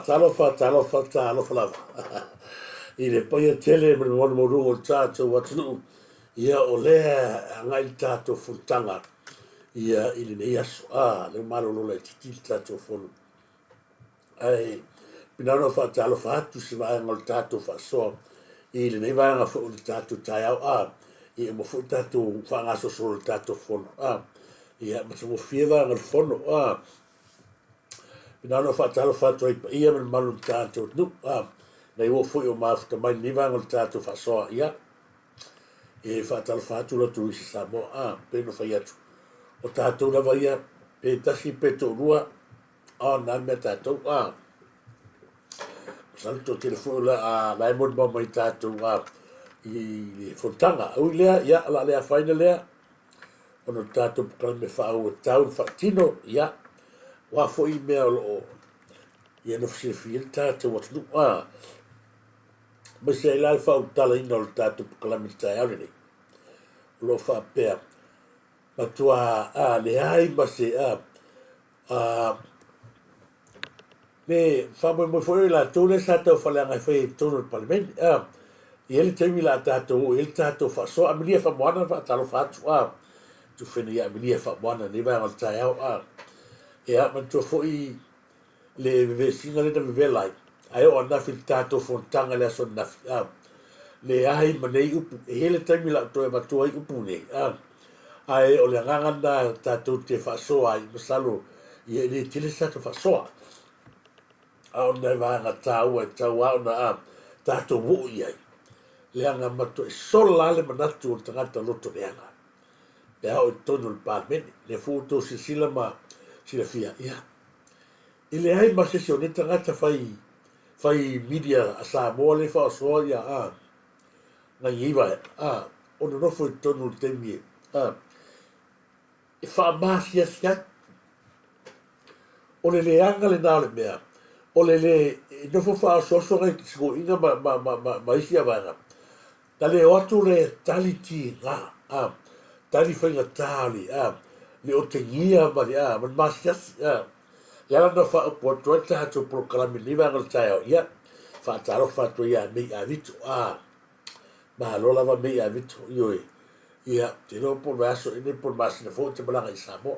Talofa lava. I le paia tele me mo mo tātou watu ia o lea ngai tātou funtanga ia i le nei aso le malolo le titi tātou fonu. Ai pinano fa talofa atu se vai ngol tātou fa so i le nei vai nga fo le tātou tai au i mo fo tātou fa ngaso so le tātou fonu ia mo mo fieva ngol fonu Pinano fa talofa toi ia me malu tātou nu nei wo fo o mafuta mai ni vai ngol tātou fa so ia e fa talofa atu lo Turisi Samoa peno fa iatu o tātou lava ia pe tasi pe tō rua na me tātou salto telefone la lai mod ba mai tātou i fontanga au lea ia la lea faina lea ono tātou pukala me whao taun whaatino ia wa fo i mea o ia no fsirfil tātou watu ma se lai whao tala ina o tātou pukala me tai au nei lo wha pēr matua le ai ma se me famo mo foi la tole sa to fala nga fe tono parlament ele temi la tato ele tato fa so amlia fa mona fa talo fa tu fene ya amlia fa mona ne va al taio ma to foi le vesina le de velai ai ona fil tato fontanga le so na le ai ma nei upu ele temi la to ma to ai upu ne ai o le nganga tato te fa so ai masalo ye le tele sa to fa so au nei vanga tau au na tato wo iai leanga mato e sola le manatu o tangata loto leanga pe au tonu le pāmeni le futo si sila ma sila fia ia ile ai ma sesio ne tangata fai media a Samoa le fa so ia na iwa ono no foi tonu le temi e fa masia sia o le leanga le nao le mea o le no fo fa so ko ina ma isia bana dale otu le taliti tali fa nga tali le o tengia ma masias ya no fa po trota to proclame liva ngal tayo ya fa taro fa to ya me avito ma lo lava me avito yo ya te no por vaso ine por mas ne fo te bala isa mo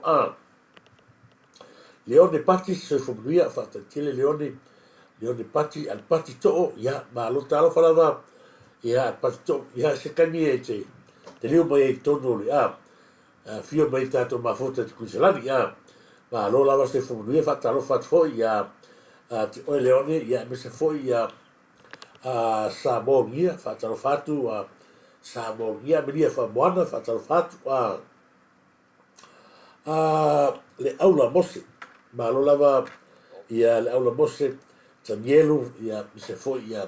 Leone pati se fomluia fa tele leone pati al pati to ya ma lo talo falava ya pati to ya se kanie te leo mai tono le fio mai tato ma fota di kuselani ma lo lava se fomluia fa talo fa fo ya o leone ya me se fo ya Samoa fa talo fatu Samoa me fa moana fa talo fatu le aula mose ma lo lava ia le aula mose tamielu ia se foi ia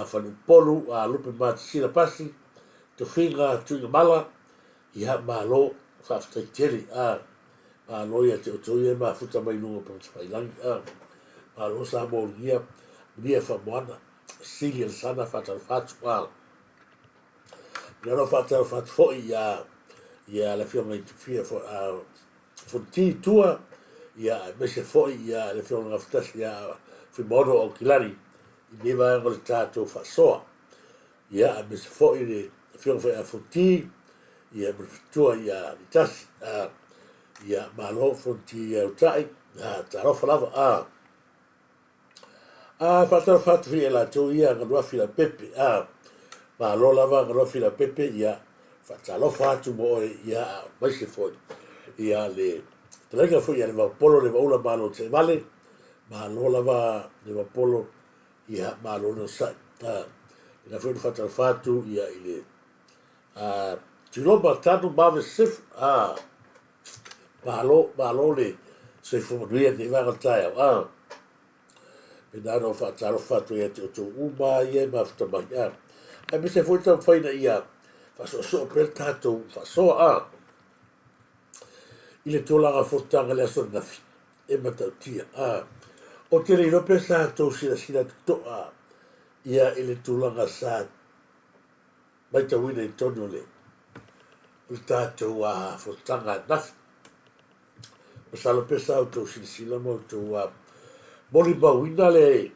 fanu polu lupe matisila pasi to finga tuinga mala ia ma lo whaftaitele, loia te otoia ma futa mai nunga pa whailangi, lo sa mo lia whamoana, sili al sana whatal whatu, Nero whatal whatu foi ia le whionga i tufia ti tua, ia mese foi ia le whionga ngafutasi ia whimono o kilari, i newa ngole tātou whasoa, ia mese foi le whionga whai a ti, ia mrefitua ia litasi, ia malo ti ia utai, tarofa lava, whatal whatu fi e la tau ia nganua fila pepe, malo lava nganua fila pepe, ia whatalofa atu mo ia maise foi, ia le talenga foi ia le vapolo le vaula malo te vale, malo lava le vapolo ia malo no sai, ina foi whatalwhatu ia i le tiroba tanu mawe sif, malo le se fumanuia ni vangatai au, Penano whatalwhatu ia te oto uma ia maftamai, ai me se foi tau whaina ia, whasoa pel tātou whasoa, i le tōlanga whotanga le aso nafi, e matau tia, o te rei rope sa tau sila toa, ia i le tōlanga sa, mai tau ina i tono le, o tātou whotanga nafi, masalo pesa o tau sila mo tau moli mawina le,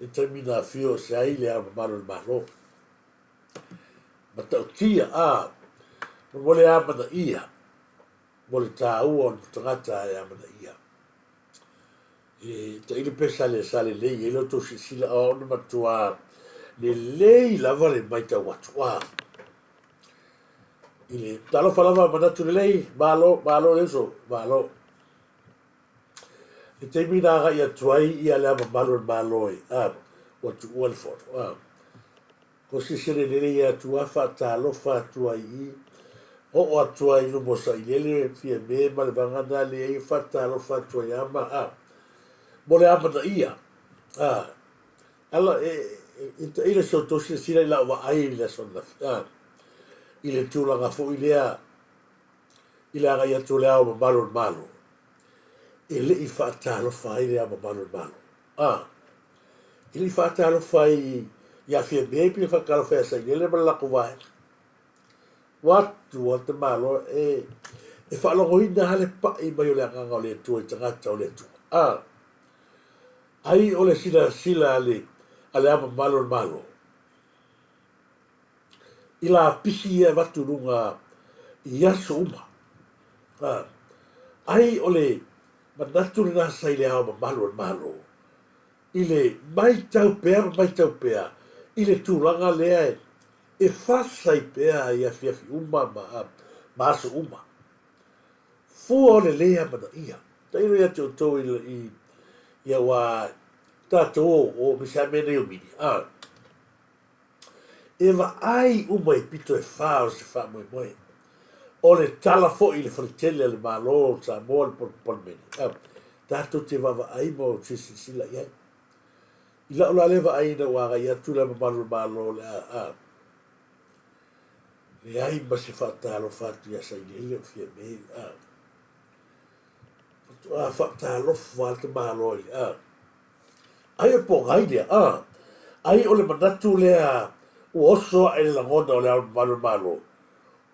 e taimina fio se ai le ama malo le malo, matau tia, mole amana ia, mole tā ua on tangata e amana ia. E ta ili pesa le sale lei, e loto sila o ona matua le lei lava le maita watua. Ile talofa lava manatu le lei, malo le so, malo. E te mina aga ia tuai ia le ama malo e, watu ualfot, ko sisere le lei atua fa talofa atua i, o atua i lumo sa i lele fia me ma le vangana le ei fa talofa atua i ama, mo le ama na ia, ala e le so tosi sila i la wa ai le sona, i le tūlanga fo i lea, i le aga ia tu le au malo, e le i fa talofa i le ama malo, i le i fa talofa i ia fia me pia fa talofa sa i lele ma lako vai, watu o te malo e whaalongo ina hale pa i mai o le anganga o le tua i tangata o le tua. Ai o le sila ale ama malo. I la pisi ia watu runga i aso uma. Ai o le manatu le nasa i le ama malo. I le mai tau pea, i le tūranga lea e fasa i pea i afiafi uma ma aso uma. Fua o le lea mana ia. Tairo ia te o tau i wa tātou o misa mene o mini. E wa ai uma i pito e whao se wha moe. O le tala fo i le wharitele le malo Samoa le polmeni. Tātou te wawa ai mo Turisi sila iai. I la ola lewa ai na waga i atu le malo le le ai ma se whaatalo whatu ia sa i lele o fia me, whaatalo whatu malo i, ai o po gai lea, ai o le manatu lea o oso e le langona o le au malo,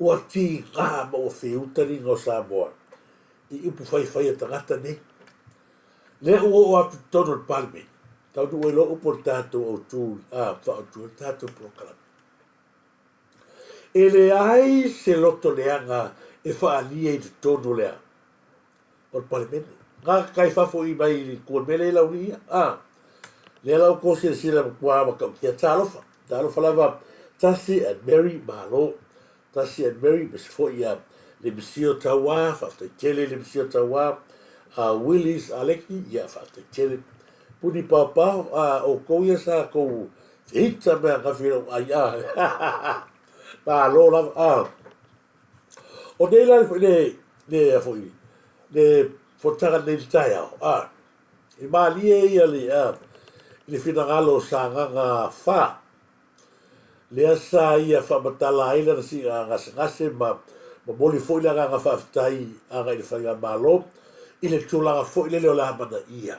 o a ti ngā ma o whiutari ngā Samoa, i upu whai a tangata nei, le o atu tono le palme, tau tu e lo upo tātou o tū, whaotu tātou proklama. E le ai se loto leanga e whaalia i te tono lea. O le palemene. Ngā kai whafo i mai i kua mele i lauri ia. Le lau kōsi e sila kua makau kia tālofa. Tālofa lava Tasi and Mary Malo. Tasi and Mary mesifo ia le misio tawa, whaftai tele le misio tawa. Willis Aleki, ia whaftai tele. Puni pāpau, o kou ia sa kou hita mea kawhira ai lo lava o nei la le foi le fotara nei tai au i malie ia le finagalo sagaga fa le asa ia whaamatala ai lana si ngase ma ma moli foi la nga whaftai anga i le whainga malo, i le tūlanga foi le leo la mana ia.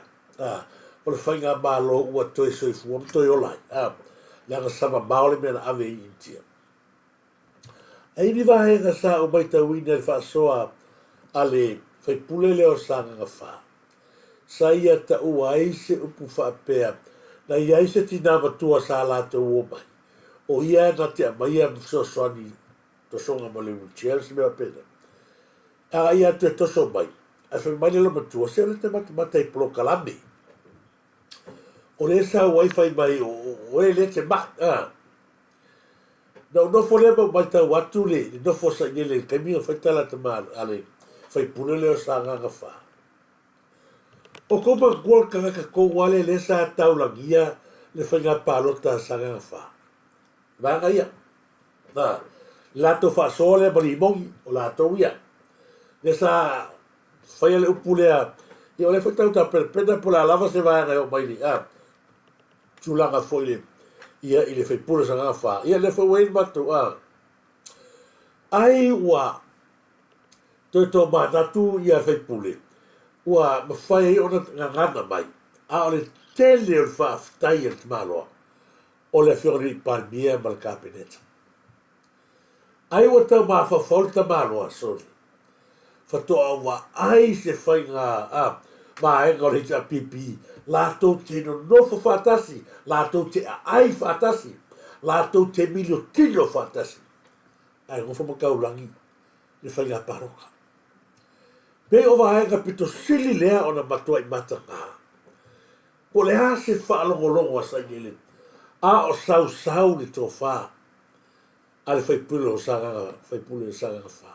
O le whainga malo ua toi soi fuam toi olai. Langa sama maole mena ave i intia. Ai ni vahenga sa o mai tauina le whaasoa a le whaipule leo sanga nga wha. Sa ia ta ua aise upu whaapea, na ia aise tina matua sa la te ua mai. O ia na te amaia mfisoswani to songa ma le wheelchair si mea pena. A ia te toso mai. A whai mai lo matua se le te mata i polo kalame. O le sa wifi mai o le te ma. Na no fo le mai ta watu le no fo sa ngele kami o fai tala te ma ale fai pune le o sa nganga fa. O koma kuol kanga ko wale le sa taulangia le fai ngā palota sa nganga fa. Vanga ia. Lato fa sole bari mongi o lato ia. Le sa fai le upulea. Ia le fai tau ta perpena pola lava se vanga o mai ni. Tulanga foi le. Ia i le fai pula sa nganga fa. Ia le fai wain matu. Ai ua. Toi to manatu ia fai pule. Ua mawhai ona ngangana mai. A o le tele o le whaaftai al te maloa. O le fiori palmia mal kabineta. Ai ua tau maa whawhaulta maloa sori. Fatoa wa ai se whai ngā maa enga o le hita pipi. Lātou te no nofo whatasi. Lātou te ai whatasi. Lātou te milio tino whatasi. Ai ngofo makaulangi. Le whai ngā paroka. Pe o vaenga pito sili lea o na matua i mata ngā. Po le a se whaalongolongo a sa ngele. A o sau ni tō whā. A le whaipule o sanganga, whaipule o sanganga whā.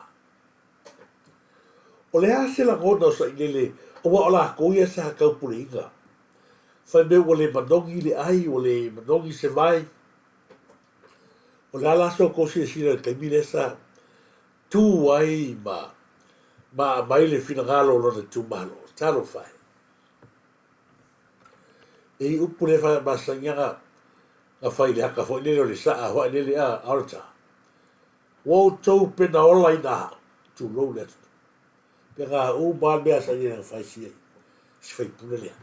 O le a se la ngona o sa ngele, o wa o la koia sa kaupule inga. Whai me o le manongi le ai, o le manongi se vai. O le ala so kosi e sira kaimile sa, tū ai ma mai le fina ngalo lo na tū malo, talo whai. E i upu le whai masanganga, a whai le haka whai nere o le saa, whai nere a arata. Wau tau pena ola i nā, tū lou letu. Pe ngā u maan mea sa nere whai siai, si whai pune lea.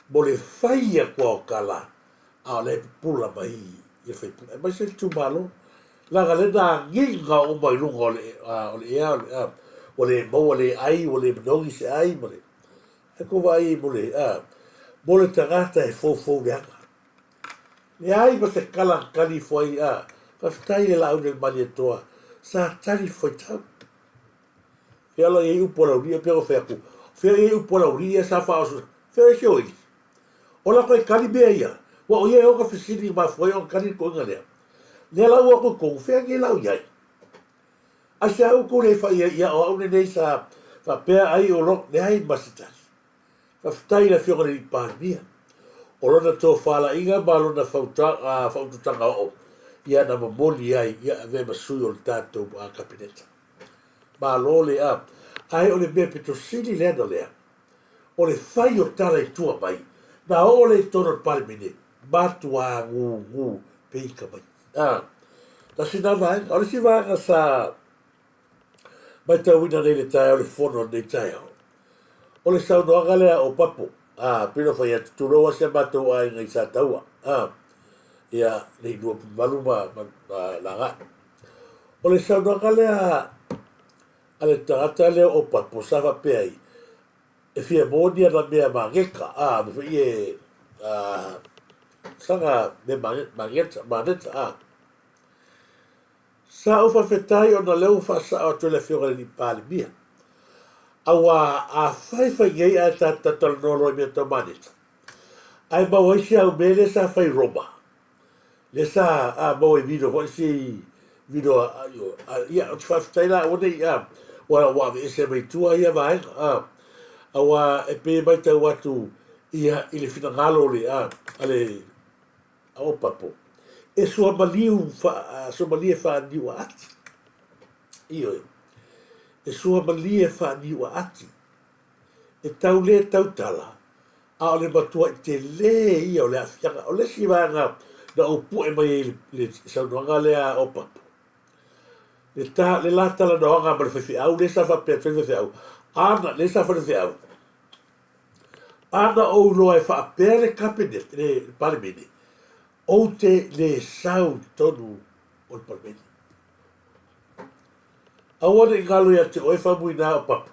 Mo le whai a kua o kala, a le pula mai i whai pune. E mai se tū malo, langa le nā nginga o mai lunga o le ea, o le mau o le ai, o le mnongi se ai, mo le. E ko vai mo le tangata e fōfou le anga. Le ai ma se kala kali foi whaftai le lau le mani atoa, sa tali foi tau. Whiala e upora uria, pero wheaku. Whia e upora uria, sa whaosu, whia e xio ili. O la koe kali mea ia, wa o ia e oka whisini ma foi o kali ko inga lea. Le lau ako kong, whia nge lau iai. A se au ko le whai ia o au nei sa whapea ai o lok le ai masitari. Whaftai la whionga le pānia. O lona tō whala inga ma lona whaututanga o. Ia na mamoli ai, ia ave masui o le tātou a kabineta. Ma lo le a. Ai o le mea pito sini lena lea. O le whai o tala i tua mai. Na o le tono pale mine. Matua ngu peika mai. Ta sina vai, o le si vanga sa mai tauina nei le tai o le fono nei tai au. O le saunoanga lea o papo. Pino fai atu turoa se matou ai ngai sa taua. Ia, nei nua pumalu ma langa. O le saunoanga lea a le tangata lea o papo sawa peai. E fia monia na mea mangeka. Me fai e sanga me maneta. Sa o whawhetai o na leo whasa o tue le whionga le ni pāle mia. Awa a whai ngei a tātala nolo i mea tau maneta. Ai mawaisi au mele sa whai roma. Le sa mau e vido, whai si vido ia o te whawhetai la o nei wa e se mai tua ia vai. Awa e pe mai tau atu ia i le fina ngalo le ale o papo. E sua maliu wha niwa ati. Iyo e. E sua malie wha niwa ati. E tau le tau tala. A o le matua i te le ia o le afianga. O le siwanga na o pu e mai le saunuanga lea o papo. le la tala noanga ma le whewhiau, le sa whapea tui whewhiau. Ana, le sa whewhiau. Ana o loa e whapea le kabinet, le parimini. O te le sau tonu o le parimini. Awana I ngalo ia te oe whamui nā o papu.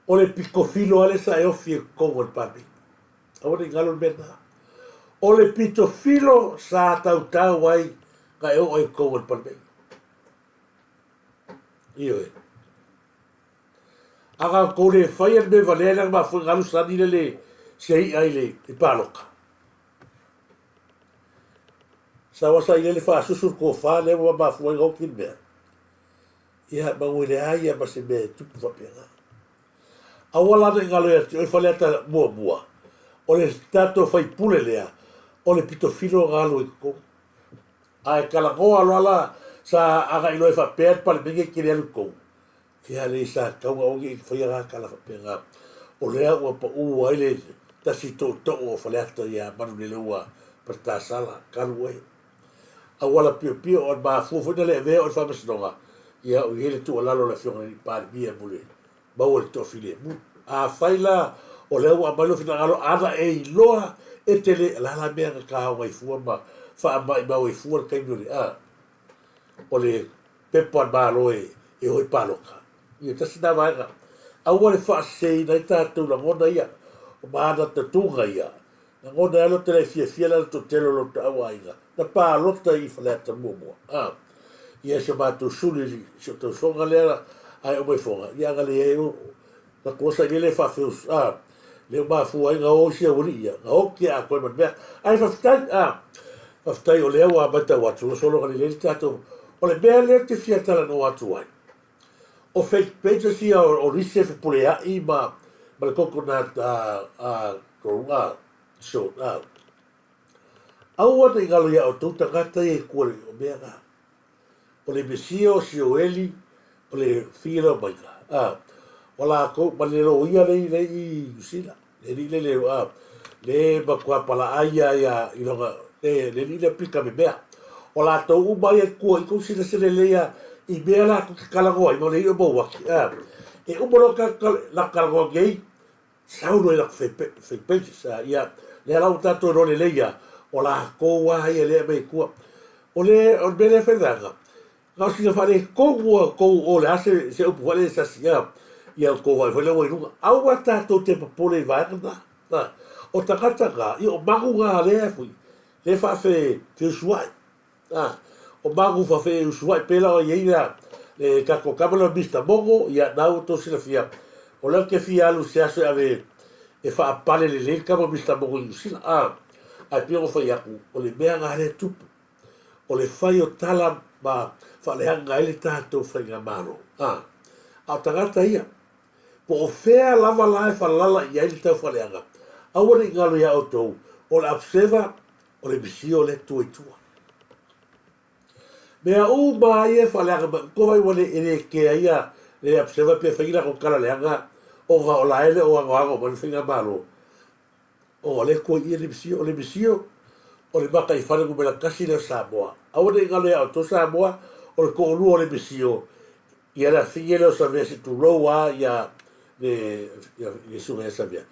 O le piko filo ale sa e ofi e kongo le parimini. Awana I ngalo le mena. O le pito filo sa tau tau ai ka e o e kongo le parimini. Iyo e. Aga ko le whaia me valera ma fu ngalu sani le sei ai le paloka. Sa wasa I le fa susur ko fa le wa ma fu ngo kin me. Ia ma wele ai ma se me tupu fa pena. Awala de ngalo ya te fa leta mua. O le stato fai pule lea. O le pito filo ngalo I ko. Ai kala ko ala sa aga ilo fa per pa le binge ki le ko. Kia le sa kaunga ongi I whaiara kala whapea o lea ua pa ua ele tasi tō o whaleata ia manu le ua par tā sala karu e. A wala pio pio o ma fuafuna le vea o le whamasinonga ia o hele tu alalo le fionga ni pāri mia mule maua le tofi le mu. A whaila o lea ua mailo fina ngalo ana e iloa e tele lala mea ka kao ngai fua ma wha mai mau e fua le kaimio le a. O le pepa ma loe e hoi paloka. Ia tasi nā vaenga. Aua le whaasei na I tātou na ngona ia. O maana ta tunga ia. Na ngona alo te lei fia la to telo lo ta awa inga. Na pā lota I whaleata mua. Ia se mātou suli se tau songa lera ai o mai fonga. Ia ngale e o. Na kosa I le whawheus. Le o mafua inga o sia uri ia. Nga hoki a koe man mea. Ai whaftai. Whaftai o lea wa mata watu. Lo solo ngale le tātou. O le mea lea te fia tala no watu ai. O fake pages ia o risi e pulea I ma le coconut korunga so au ana I ngalo ia o tau tangata e kua o mea ngā o le mesio si o eli o le whira maika o la ko ma le ro ia le I usila le makua pala aia ia I longa le le pika me mea o la tau umai e kua I kusina sene leia I mea la ko kalangoa I mo le I o mawaki. E umoro ka la kalangoa gei, sauno I la fake pages. Ia, le alau tato no le leia, o la koua hai e lea mei kua. O le mele whenanga. Ngau singa whare koua o le ase se upu wale sasi ia koua I whale wai runga. Aua tato te papole I vaenga na. O takata ngā, I o magu ngā lea fui. Le whawhe whiusuai. O magu whawhe usuai pela o ieira le kako kamala mista mongo ia nau to sila fia. O leo ke fia alu se aso ave e whaapale le kama mista mongo I usila. Ai pia o whai aku o le mea ngā le tupu. O le whai o tala ma whalehanga ele tātou whai ngā maro. Au tangata ia. Po o whea lava lae whalala I ele tau whalehanga. Awane ngalo ia o tou. O le apseva o le misio le tuaitua. Mea o mai e whaleanga ma kovai wane ere kea ia le apseva pe whainga ko kala leanga o ngā o laele o angoango mani whainga malo. O le kua ia le misio o le maka I whanengu me la kasi leo Samoa. Awane I ngalo ia o to Samoa o le koonu o le misio ia la whinge leo sa vesi tu roa ia le sunga ia sa vea.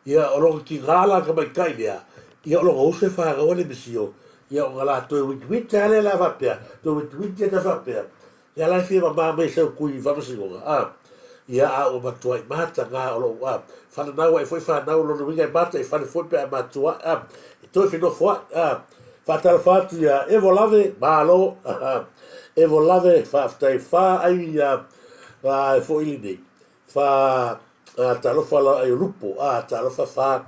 Ia o longa ki ngala ka mai kai lea ia o longa use whaanga o le misio ia o ngala to wit ale la vapea to wit ia da vapea ia la fia ma mai sa kui vamasingonga ia a o matua I mata ngā o lo whananaua e foi whanau lo winga I mata I whane foi pe a matua I toi whino fua whatara whatu ia e volave malo e volave whaftai wha ai e fo ili nei wha talofa la ai lupo talofa wha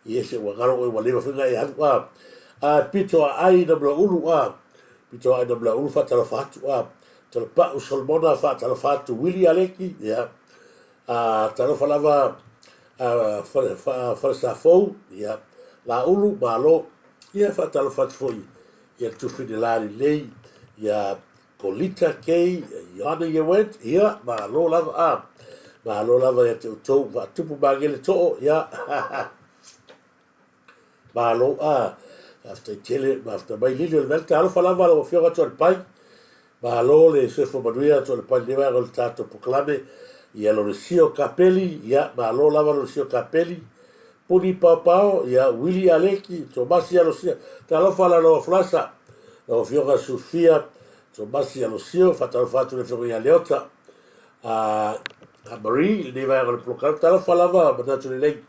I ese ua ngaro o I walewa whinga e hanu pito ai na bla ulu pito ai na bla ulu fa tala fatu tala pa usolmona fa tala fatu Willy Aleki ya tala falava fa sa fo ya la ulu malo ya fa tala fatu foi ya tu finilari lei ya kolita kei yana ye went ya malo lava ya to va tupu bagele to ya malo after mai lili o le mele talo falava o fioga to pai Malo le sefo manuia to le paineva o le tato proclame ia lo sio capelli ia malo lava lo sio capelli puni papao ia Willy Aleki to masia lo sio talo fala lo flasa lo fioga Sofia to masia lo sio fatalo fatu le fioga leota a Marie le va o proclame talo falava manato le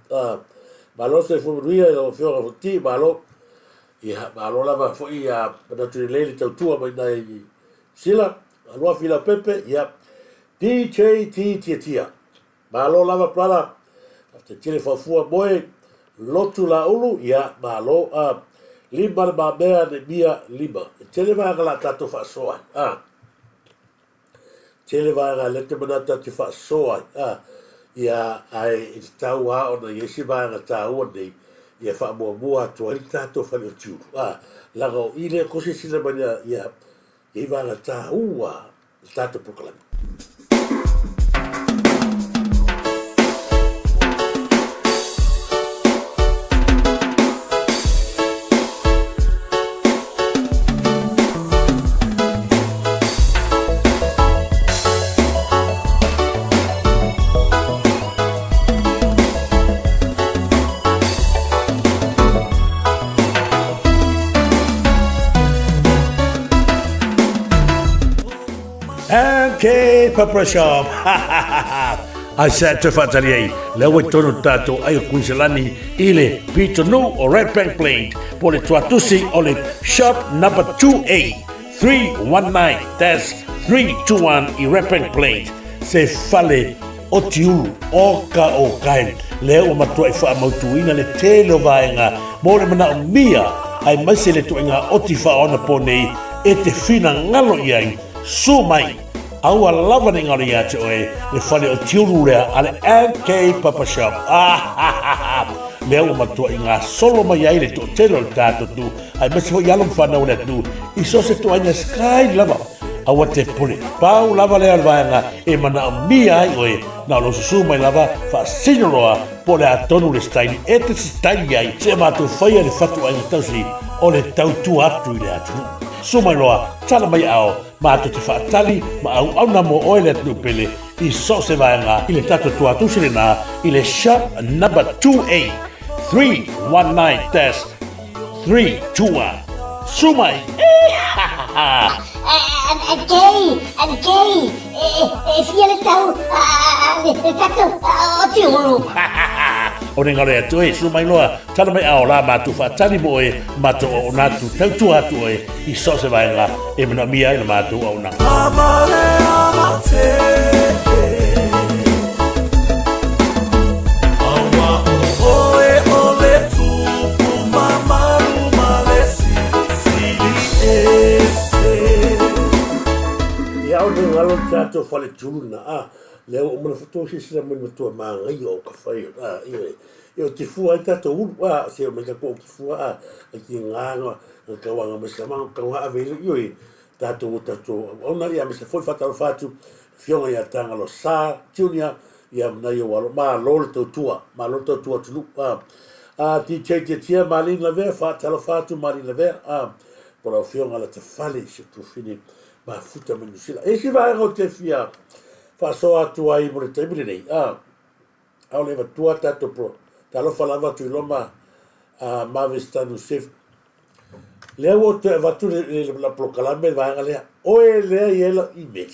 malo sefo manuia lo fioga futi malo ia malo lava fo ia manato le tautua mai nai sila alua fila pepe ia DJT tia malo lava plala te tele fafua moe lotu la ulu ia malo lima le mamea ne mia lima tele vaga la tato faasoa tele vaga lete manata te faasoa ia ai i tau a ona yesi vaga tau nei ia faamuamua atu ai tato fale o tiu laga o ile kosi sila mania ia i vaga taua tato proclame. Okay, Papa Shop. I said to Fatalier, Lewe Tono Tato, I Kunselani, ILE, Pito No or Red Bank Plate, Pole Tuatusi, Ole Shop number 2A, 319, that's 321, I Red Bank Plate, Se Fale, Otiu, Oka Okain, Leo Matua Fa Mautuina, Le Telo Vaenga, More Mana Mia, I Masele to Inga Otifa on a pony, Ete Fina Ngalo Yang, So mai aua lava ni ngari ate oe le whale o tiuru rea ale MK Papa Shop lea ua matua i ngā solo mai ai le to telo le tātou tu ai masi fo ialom whanau le tu i so se to aina sky lava aua te pule pau lava lea le vaenga e mana o mia ai oe na lo susu mai lava wha sinoroa po le atonu le staili e te staili ai se mātou whaia le whatu aina tausi o le tautu atu i le atunu sumai loa tala mai ao ma to te whaatali ma au na mo oile atu pele i so se vaenga i le tato tua tusilina i le shop number 2A 319-321 sumai Gay, fia le tau, le tato, o tiuru. O ne ngare atu e sumai loa tala mai ao la matu whaatali mo e mato o natu tautu atu e i so se vaenga e mana mia i na matu au na Amare amate Awa oe ole tupu mamaru malesi Sili ese Ia o ne ngalo tato fale tuluna leo o mana fotosi sila mo matua mangai o ka fai o te fua i tato ulu se o meka ko ki fua ki nganga ka wanga masama ka wa avele i tato ona ia me se foi fatalo fatu fionga ia tanga lo sa junior ia na yo walo ma lo tua tulu ti che tia malin la ver fatalo fatu malin la ver por fionga la te fale se tu fini ma futa menusila e si va o te fia faso atu ai mo le taimile nei au leva tua tato pro talo falava tu loma mavestanu sef lea o te vatu la proclame vaenga lea oe lea iela email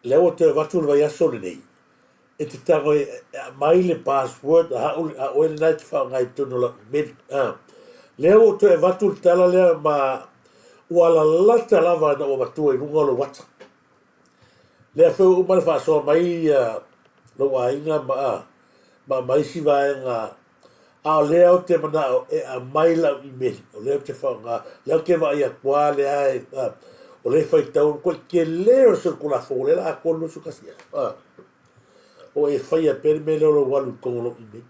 lea o te vatu le vai aso le nei e te tago mai le password a oe le nai te wha ngai tono la email lea o te vatu le tala lea ma ua la lata lava na o vatu e runga lo wata lea feu umane whaasoa mai lo ainga ma mai si vaenga lea o te mana e a mai lau i meri o lea o te whaunga lea o ke wa ia kua lea o lea whai taun koe ke leo sur kula fo lea la kono su kasia o e whai a peri me leo lo walu kongolo i meri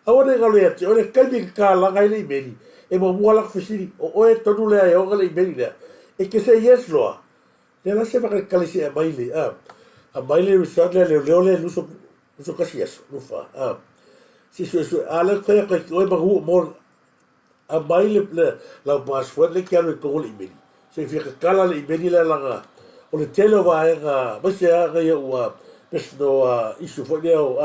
a wane ngalo ea te o le kaimi ka langa i le i meri e mo mua lak fasiri o e tonu lea e onga le i meri lea e ke se yes loa lea la se waka kalisi a mai le a mai le risat lea leo le luso kasi yaso lufa si ala kaya kaya oe mahu mo a mai le la password le kia le kongol email se fika kala le imeni le langa o le tele vaenga ma se aga ia ua pesno isu foi leo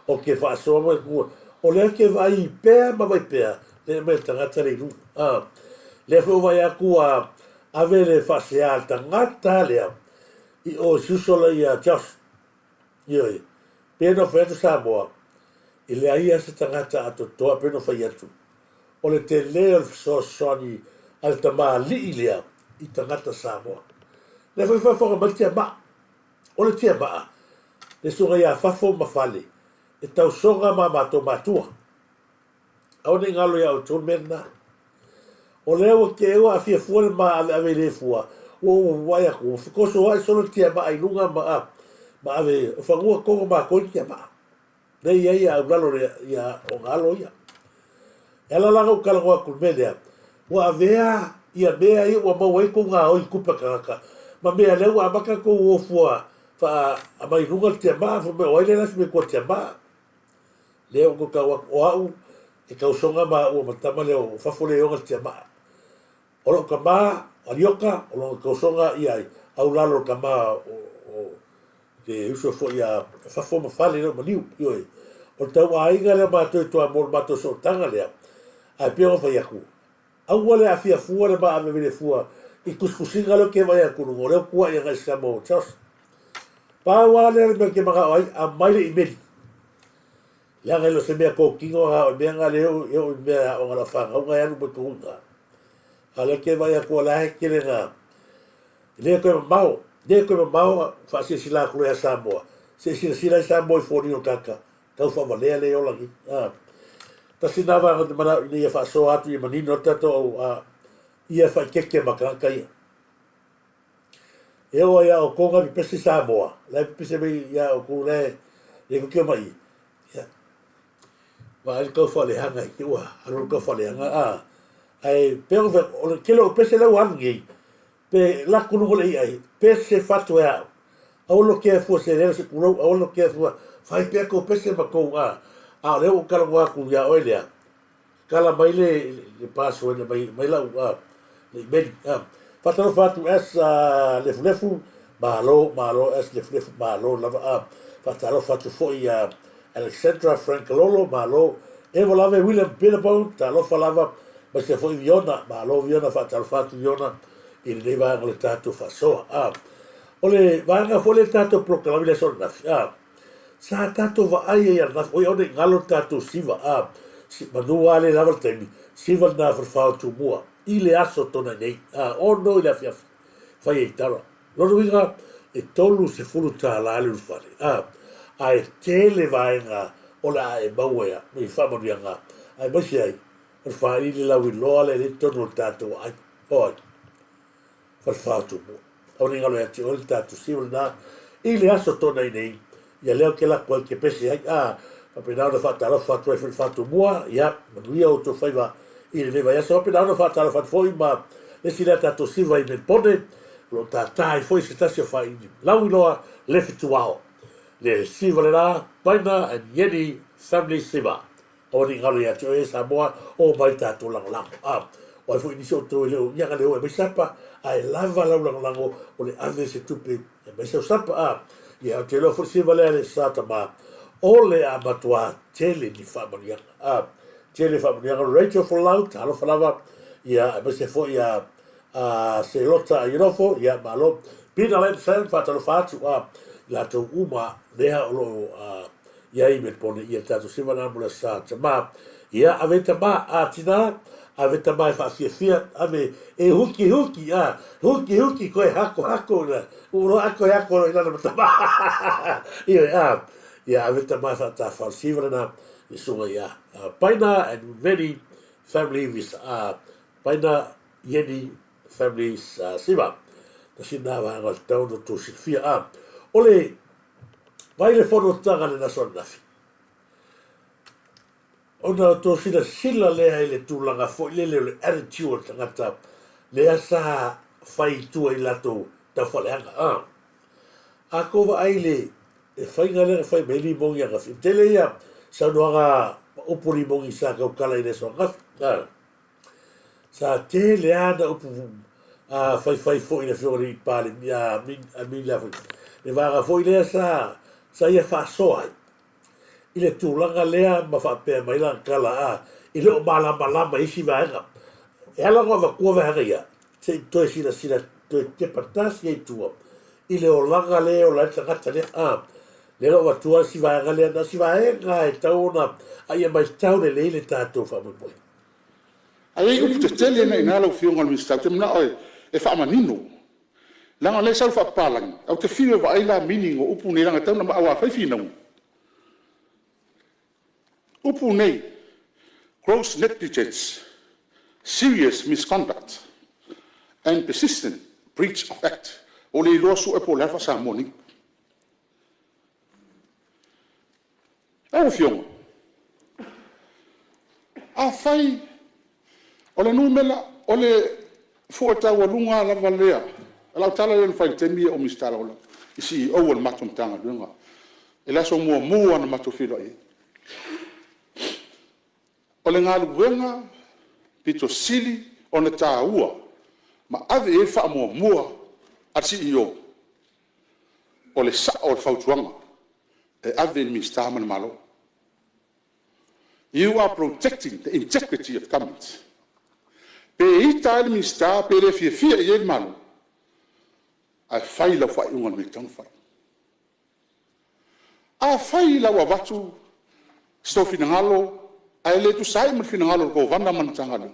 o ke fa so mo ku o le ke vai pe ma vai pe le me tangata le lu le fo vai aku ave le fa se alta ngata le I o susola ia just ioi peno fetu Samoa I le aia se tangata ato toa peno fai atu o le te leo so soni al tama li ilia I tangata Samoa le fai fai ma tia ma o le tia ma le sunga ia fafo mafale e tau songa ma mato matua au ne ngalo ia o tun mena o leo ke ua afia fuane ma ave le fua o vai aku ko so ai solo tia ba ai lunga ma ave fangua ko ma ko tia ba nei ia lalo ia o galo ia ela la ko kala ko ku media wa avea ia bea ia wa mau ko nga o kupa kaka ma me le wa baka ko o fua fa mai lunga tia ba fo me o ile na me ko tia ba le ko ka wa o e ka songa ma o matama le o fa fole o tia ba o lo ka ba alioka o lo kosonga ia au lalo kama o ke uso fo ia fa fo fale no maniu ioi o tau aiga le mato to amor mato so tanga le a pio fa yaku au wale afia fu le ba ave le fu I kuskusinga lo ke vai aku no le ku ia ga samo chos pa wale le ke maga ai a mai le imedi ya ga lo se me ko kingo ga me nga le yo me o ga fa ga ga ya no ko nga ala ke vai aku la ke le nga le ko mau fa se sila ku ya Samoa se sila Samoa fo ni o kaka tau fa vale le o la ki ta sinava de mana ni fa so atu I mani no tato ia fa keke makaka ia e o ia o konga mi pesi Samoa la pesi me ia o ku le ko ke mai ia va el ko fa le hanga ki wa alo ko fa le hanga ai pero o ke lo pese la wangi pe la kunu le ai pese fatu ya o lo ke fu se le se kulo o lo ke fu fai pe ko pese ba ko le o kala wa ku ya o le kala mai le paso le mai la le ben fatalo fatu es le flefu malo es le flefu malo la fatalo fatu fo ya Alexandra Francololo malo e volava William Billabone talo falava ma se foi Viona ma lo Viona fatalo fatu Viona il leva le tato faso ole vanga fo le tato proclami le son sa tato va ai ia na o ode ngalo tato siva si manu ale lava temi siva na fatu mua ile aso tona nei o no ile fia fai tara lo ruiga e tolu se fulu ta la le fale ai tele vaenga ola e bauea mi famo dianga ai basi ai per fare il la willo le torno tato ai poi per fatu o ninga lo ati o tato si na ile aso tona nei ia leo ke la qualche pesi ai pa penado fatta la fatu e fatu mua ia manuia o to faiva ile le vai so penado fatta la fatu foi ma le sila tato si vai nel pode lo tatai foi se tasio fai la willo le fituao le siva la paina and yeni family siva o ni ngalo ya to Samoa o mai tato lang o foi ni so to le ya ga le o me sapa ai lava la lang o le ave se tupe e me so sapa ya te lo fo siva le sata ma o le abatua tele ni family tele family Rachel for loud alo falava ya me se fo ya se lota fo ya malo pina le sen fatalo fatu la to uma lea o ia I me pone ia tato siva na mula sa ma ia aveta ma tina aveta mai fa fia ave e huki ko hako na uno hako ina na tama ia aveta mai fa ta fa siva na isunga ia paina and many family with paina yeni families siva ta sinava ngal tau no tu fia ole vai le fono tanga le nason nafi ona to sila le le tulanga fo le attitude tangata le asa fai tu I lato ta falanga ko va ai e fai ngale fai meli mongi nga tele ya sa noanga opuri mongi sa ka kala I so nga sa tele ana upu fai fo ina fo ni pale mi la fo le va fo ile sa ia fa so ai ile tu langa lea ma fa pe mai la kala ile o mala isi va era e ala va ko va ia se to sila to te patas ye tu ile o langa le o la tata le le va tu si va era le na si va era e tauna ai mai tau le tato fa mo ai u te tele na ina lo fionga mi sta te na oi e fa manino langa le sal fa palang au te fio va ai la meaning o upu ni langa tau na ma wa fa fina upu nei gross negligence serious misconduct and persistent breach of act o le lo su e po la fa sa moni au fionga a fai o le numela o le fuata wa lunga la valea la tala le fai temi o mistara ola isi o wal matum tanga lunga e la so mo na matofilo e o le ngalu wenga pito sili o na taua ma ave e fa mo a CEO o le sa o fautuanga e ave mistara man malo. You are protecting the integrity of government. Pe ita mi sta pe le fia ye malo a faila fa un me tan fa a faila wa batu sto finangalo a le tu sai mo finangalo ko vanda man tangalo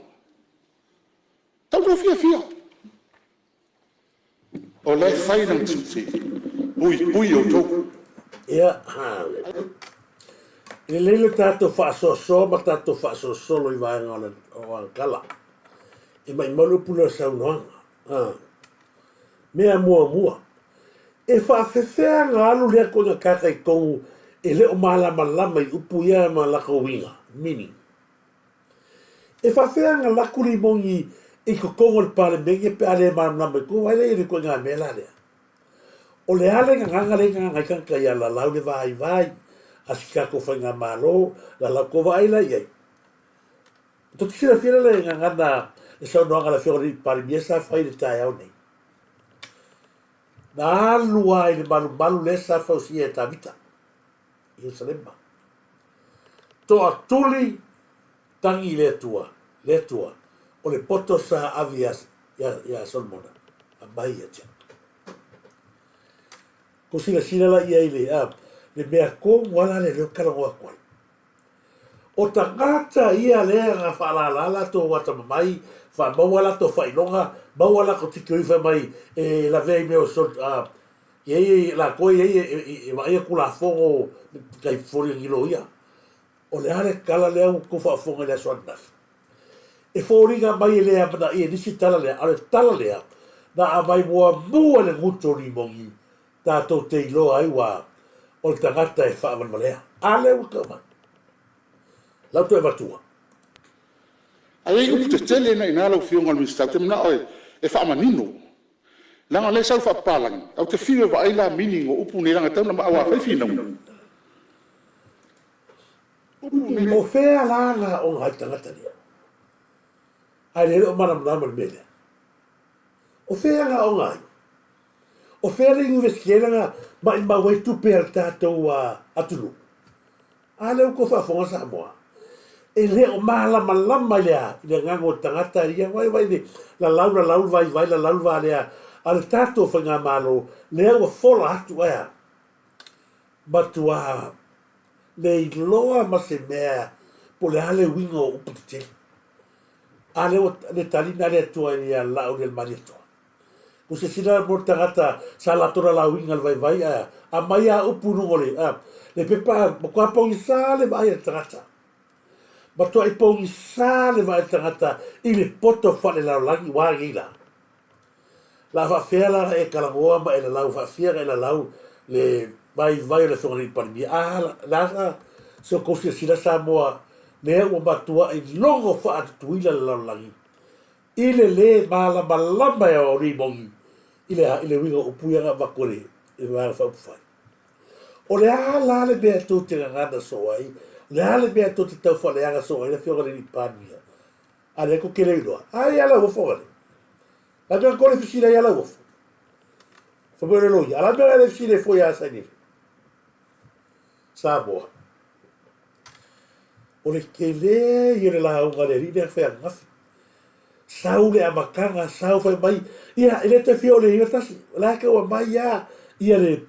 tau do fia o le faila tsi ui o to ia le tato fa so ma tato fa so lo i va ngala o kala e mai malu pula sa no mea mua e fa fefea ngalu le ko nga kaka i kongu e le o malama i upu ia ma la kowinga mini e fa fea nga la kuri mongi i ko kongo le pale mengi pe ale malama ko wale i ko nga mela le o le ale nga nga kanka ia la lau le vai asika ko fa nga malo la ko vai la ia to tira fira le nga na e sa no nga la fiori pale miesa fa i tai au nei na lua i malu le sa fausia e tavita i Salema to atuli tangi le tua o le poto sa avias ya solmona a bahia tia ko sila la ia ile le mea ko wala le kala wa kwai o tangata ia le nga falala to wata mai fa mawala to fa inonga mawala ko tikoi fa mai e la vei me o so ye la ko ye vai kula fogo kai fori ngilo ia o le ale kala le ko fa fogo le so na e fori ga mai le apa e disi tala le ale tala le na mai mo le muto ni mongi ta to te lo ai wa o tangata e fa valea ale o kama la to e vatua ai u te tele na ina lo fionga mi sta te na oi e fa manino langa le sal fa palang au te fio va ai la meaning o upu ni langa tau na ma wa fa fina o fea langa o ngai tangata nia ai le o mana mele o fea nga o ngai o fea le investiera nga ma wai tu per tatou atulu ale o ko fa fonga Samoa e le o malama lea le ngango tangata ia vai ni la lau vai la lau va lea al tato fa nga malo le o fola atu ea batua le loa ma se mea po le ale wingo o pute ale o le talina le tua ia la o del marito ko se sila mo tangata sa la tora la winga vai a mai a upu ngole le pepa mo kwa pongi sa le vai tangata ma to ai pongi sa le vai tangata i le poto fa le la lagi wa gila la fa fela e kalagoa ma e la lau fa fiera e la lau le vai le songari parmi la so ko se sila Samoa ne o batua i longo fa atuila la lagi ile le malama e o ribongi ile winga o puia va kore e va fa fai o le ala le be to te ngana so ai le ala be to te tau fa le aga so ai le fiora ni pania ale ko kele do ai ala o fore La tanga kole fisina ya la wof. Fa bere lo ya. La tanga le fisina fo ya sa ni. Samoa. O le kele i le la unga le rina fe ngafi. Sau le amakanga, sau fai mai. Ia, ele te fio le inga tasi. La ka wa mai ya. Ia le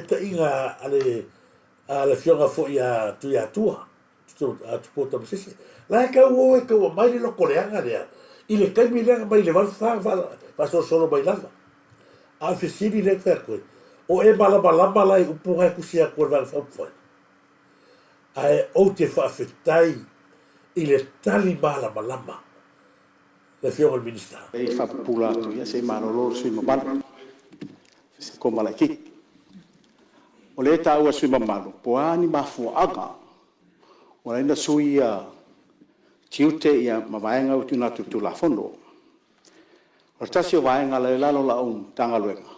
ta inga ale fionga fo ia tu ya tua. Tu pota msisi. La ka wo e ka wa mai le loko le anga lea. I le kaimi le anga mai le va solo mai lava. A fisini le fer koe. O e malama lai upunga e kusia koe vale fai. Ai o te whaafetai i le tali malama. Le fionga le minista. E whapula atu ia se marolo sui mamalo. Se komala ki. O le ta ua sui mamalo. Poani mafua aga. O reina sui ia tiute ia mawaenga utu na tutu la fondo. O tasi o waenga le lalo la tanga luenga.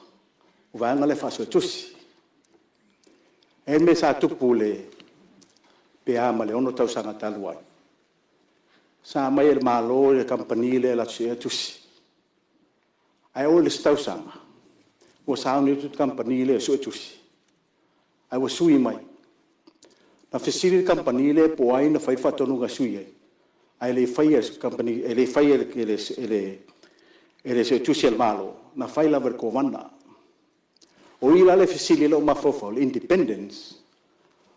O waenga le faso tusi. E me sa tupu le pea ma le ono tau sanga taluai. Sa mai el malo le company le la tsia tusi. Ai o le stau sanga. O sa ni tu company le so tusi. Ai o sui mai. Na fisiri company le po ai na fai fatonu ga sui ai. Ai le fai es company le fai ele se tusi el malo. Na fai la ver comanda. O ila le fisiri le o mafofo le independence.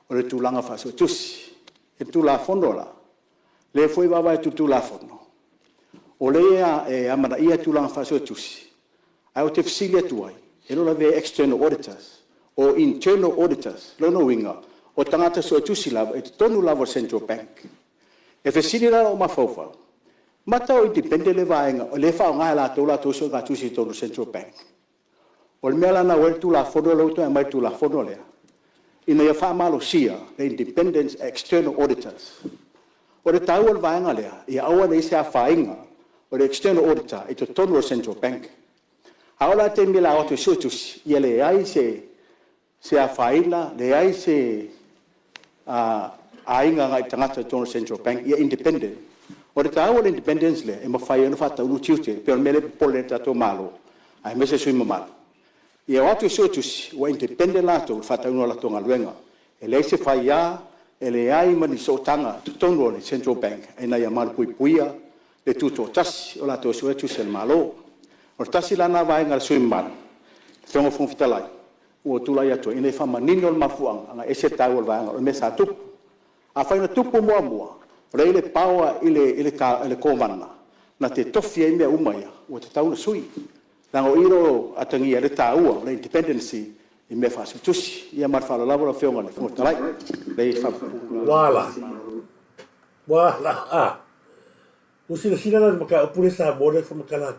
O le tulanga faso tusi. E tu la fondola. Le foi baba e tu la fondo. O le amana ia tu la faso tusi. Ai o te fisili tu ai. E lo la ve external auditors o internal auditors. Lo no winga. O tangata so tusi la e tonu la central bank. E fisili la o mafofa. Mata o depende le vaenga. O le fa nga la to so ga tusi tonu central bank. O le mela na wel tu la fondo lo to mai tu la fondo le. Ina ia fa malo sia the independent external auditors. O le tau al vaenga lea, ia aua nei se a whainga, o le external auditor, i to tonu o central bank. Haola te mila o te sutus, ia le ai se a whaina, le ai se ainga ngai tangata tonu central bank, ia independent. O le tau al independence lea, e ma whai anu whata unu tiute, pero mele pole tato malo, ai mese sui mamalo. Ia o atu sutus, wa independent lato, whata unu ala tonga luenga, e le se whai ia, e le ai mani so tanga tutonu o le central bank e na ia maru puipuia le tuto tasi o la to so tu sel malo o tasi lana vai ngal sui mar fongo fon fitalai o tula ia to ina fa manino le mafuanga anga ese tau vai ngal me sa tu a fa ina tupu mo re le paua ile komana na te tofi ai me umaia o te tau na sui lango iro atangia le tau le independency i me faso tusi ia mar fala lavo la feonga le fonga talai le fa wala usina sina na maka pure sa mole fo makala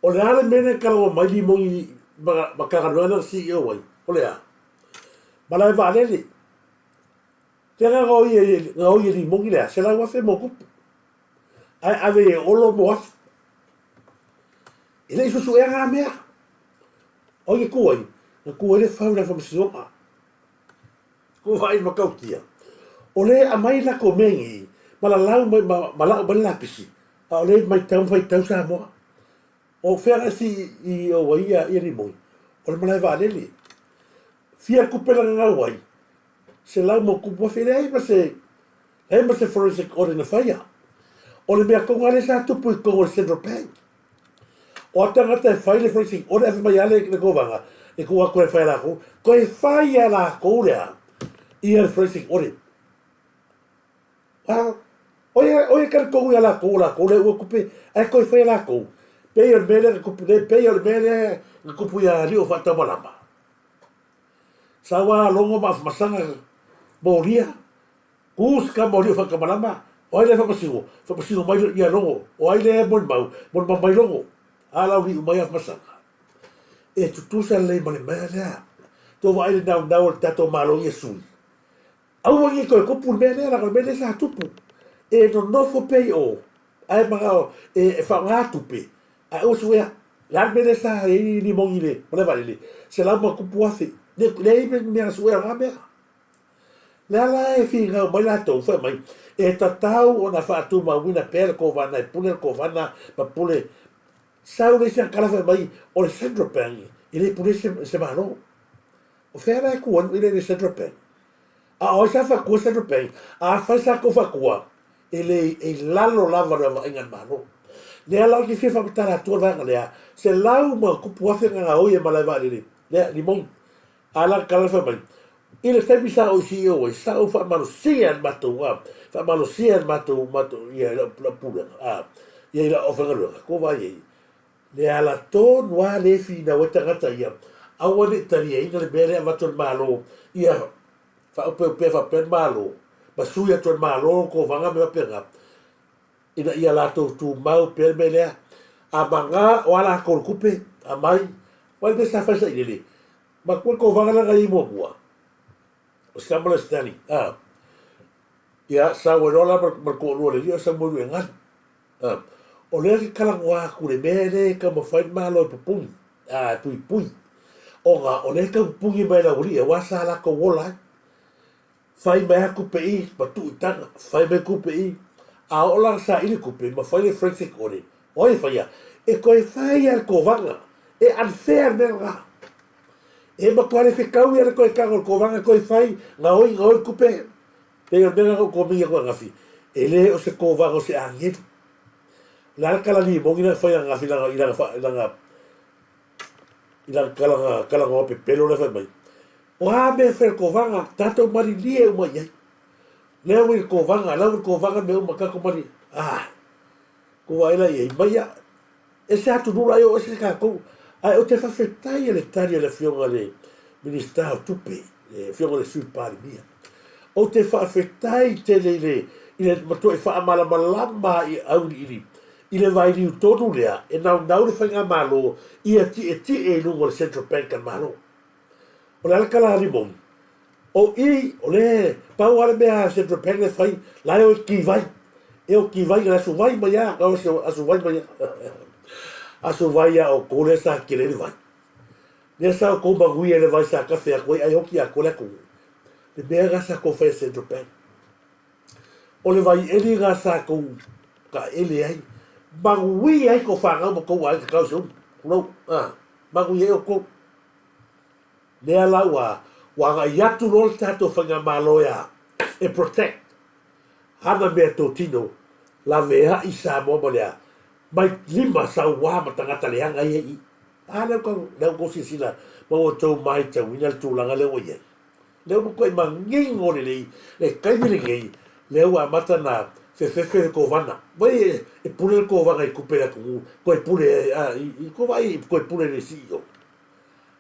o le ale mene kala mai li mongi maka no si yo wai o le a mala va le te ga o ye li mongi le se la wa fe mo ku ai ave o lo mo ele iso su era mea o ye kuai, na kuai le fauna fa msonga. Ko vai makautia. O le a mai la komengi, mala lau mala bala pisi. O le mai tau fai tau sa mo. O fera si I o wai ia ni moi. O le mala va lele. Fia kupela nga wai. Se lau mo kupo fere ai ma se forensic audit na faia. O le mea konga le sa tupu I konga le central bank. O tangata e whaile forensic audit e mai ale na kovanga. E kua koe whaia lako. Koe whaia lako lea. I le forensic audit. Oia kare kongu ia lako le ua kupe. Ai koe whaia lako. Pei o mele pei o mele na kupu ia rio whata malama. Sawa longo masanga moria. Kus ka moria whaka malama. O ai le whapasigo mai ia longo. O ai le mon mai longo. Alau ni umai masanga. E tutusa le male mea lea. Tō wa aile nau le tato malo ia sui. Au wangi koe kupu mea lea la mea sa tupu. E no nofo pei o. Ai magao e whanga tupe. Ai o suea. La mea sa ni mongi le. Male vale le. Se lau ma kupu afe. Le ime mea suea la mea. Lea la e whingau mai la tau whai mai. E tatau o na whaatu ma wina pere ko vana. E pule ko vana. Ma pule sau le sa kala fa mai o le Central Bank ile pule se malo o fera ku on ile le Central Bank a o sa fa ku Central Bank a fa sa ko fa ku ele e lalo lava na inga malo le ala ki fa tara to va le se lau ma ku pu fa nga o ye mala va le limon ala kala fa mai ile te bisa o si o sa o fa malusia matu fa malusia matu ia la pula ia la o fa ko va ye le ala to noa le fina o tagata ia aua le taliaiga le mea le avatu le malo ia faaupeupea faapea le malo ma sui atu le malo kovaga me apega ina ia latou tumau pea le mea lea amaga o ala akolukupe amai ua le mea sa faisaʻi lele ma kua kovaga laga i muamua o skamala stani ia sauenola ma koʻolua le lia o sa moilu e gani o lea ke kalagoa aku le mea le kamafai le malo i pupuni puipui oga o le kaupupugi mai laulia ua sa lakou ola ai fai mai aku peʻi ma tuʻitaga fai mai kupeʻi a o laga saʻili kupe ma fai le forensic audit oe faia e koe fai a le kovaga e unfair mea laga e makua le fekau ia le koe kaga o le kovaga koe fai gaoi kupe pega mega o komia koe gafi e lē o se kovaga o se agelu la kala ni mo ina fa nga fi la ila kala ngo pe pelo le fa mai o ha me fer ko vanga tato mari lie o mai le o ko vanga me o maka ko mari ko vai la ye mai e se atu dura yo se ka ko ai o te fa fetai le tari le fionga le minister tupe le fionga le sul par mia o te fa fetai te le ile mato e fa mala malama i au ili ile vai liu tonu lea, e nau le whainga malo, ia ti e lungo le Central Bank an malo. O le alakala limon. O le, pau ale mea Central Bank le whai, lai o ki vai. E o ki vai, asu vai mai a, asu vai mai a. Asu vai a o kore sa kere le vai. Nea sa o kou magui e le vai sa kafe a koe, ai hoki a kore a kou. Le mea gasa kou whai Central Bank. O le vai eli gasa kou, ka ele ai. Magui ai ko whanga mo kou ai ka kau se no magui ai o kou le ala wa yatu rol tato whanga maloia e protect hana mea tō tino la vea i Samoa lea mai lima sa ua ma tangata leanga i ei leo ko sisila ma o tau mai tau ina le tūlanga leo i ei leo mo koe mangingo le kaimile ngei leo a mata na fe ko vana vai e pule ko vanga i kupela ko e pule i ko vai ko e pule le sio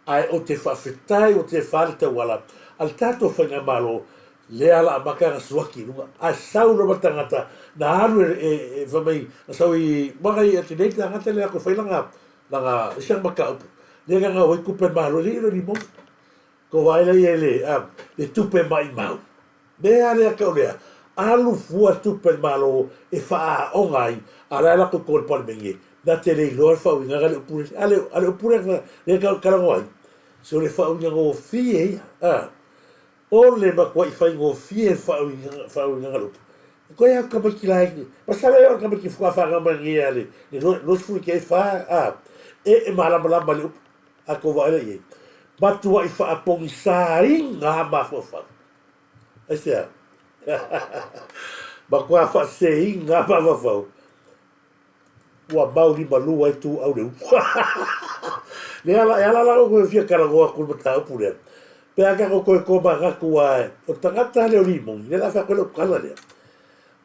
ai o te fafetai o te falta wala al tato fanga malo le ala makara suaki lunga a sau no matangata na alu e vai na sau i magai e te nei tangata le ko failanga langa siang maka le nga o kupe malo le mo ko vai le tupe mai mau me ale ka ole alu fua tupe malo e faa ongai ala la ko kol pal mengi da te le lor fa winga ale pure ale pure le kala ngoi so le fa winga go fie o le ba ko fa go fie fa winga galo ko ya ka ba kilai pasala ya ka ba ki fa fa ga mengi ale no fu ke fa e mala mali a ko va ale ba tu wa fa pong sai nga ma fa ese ma kua fa sei nga pa fa fa wa bauli malu ai tu au le le ala la ko fia kala go ku mata pure pe aka ko ba ga ku ai o tangata le limon le la fa ko kala le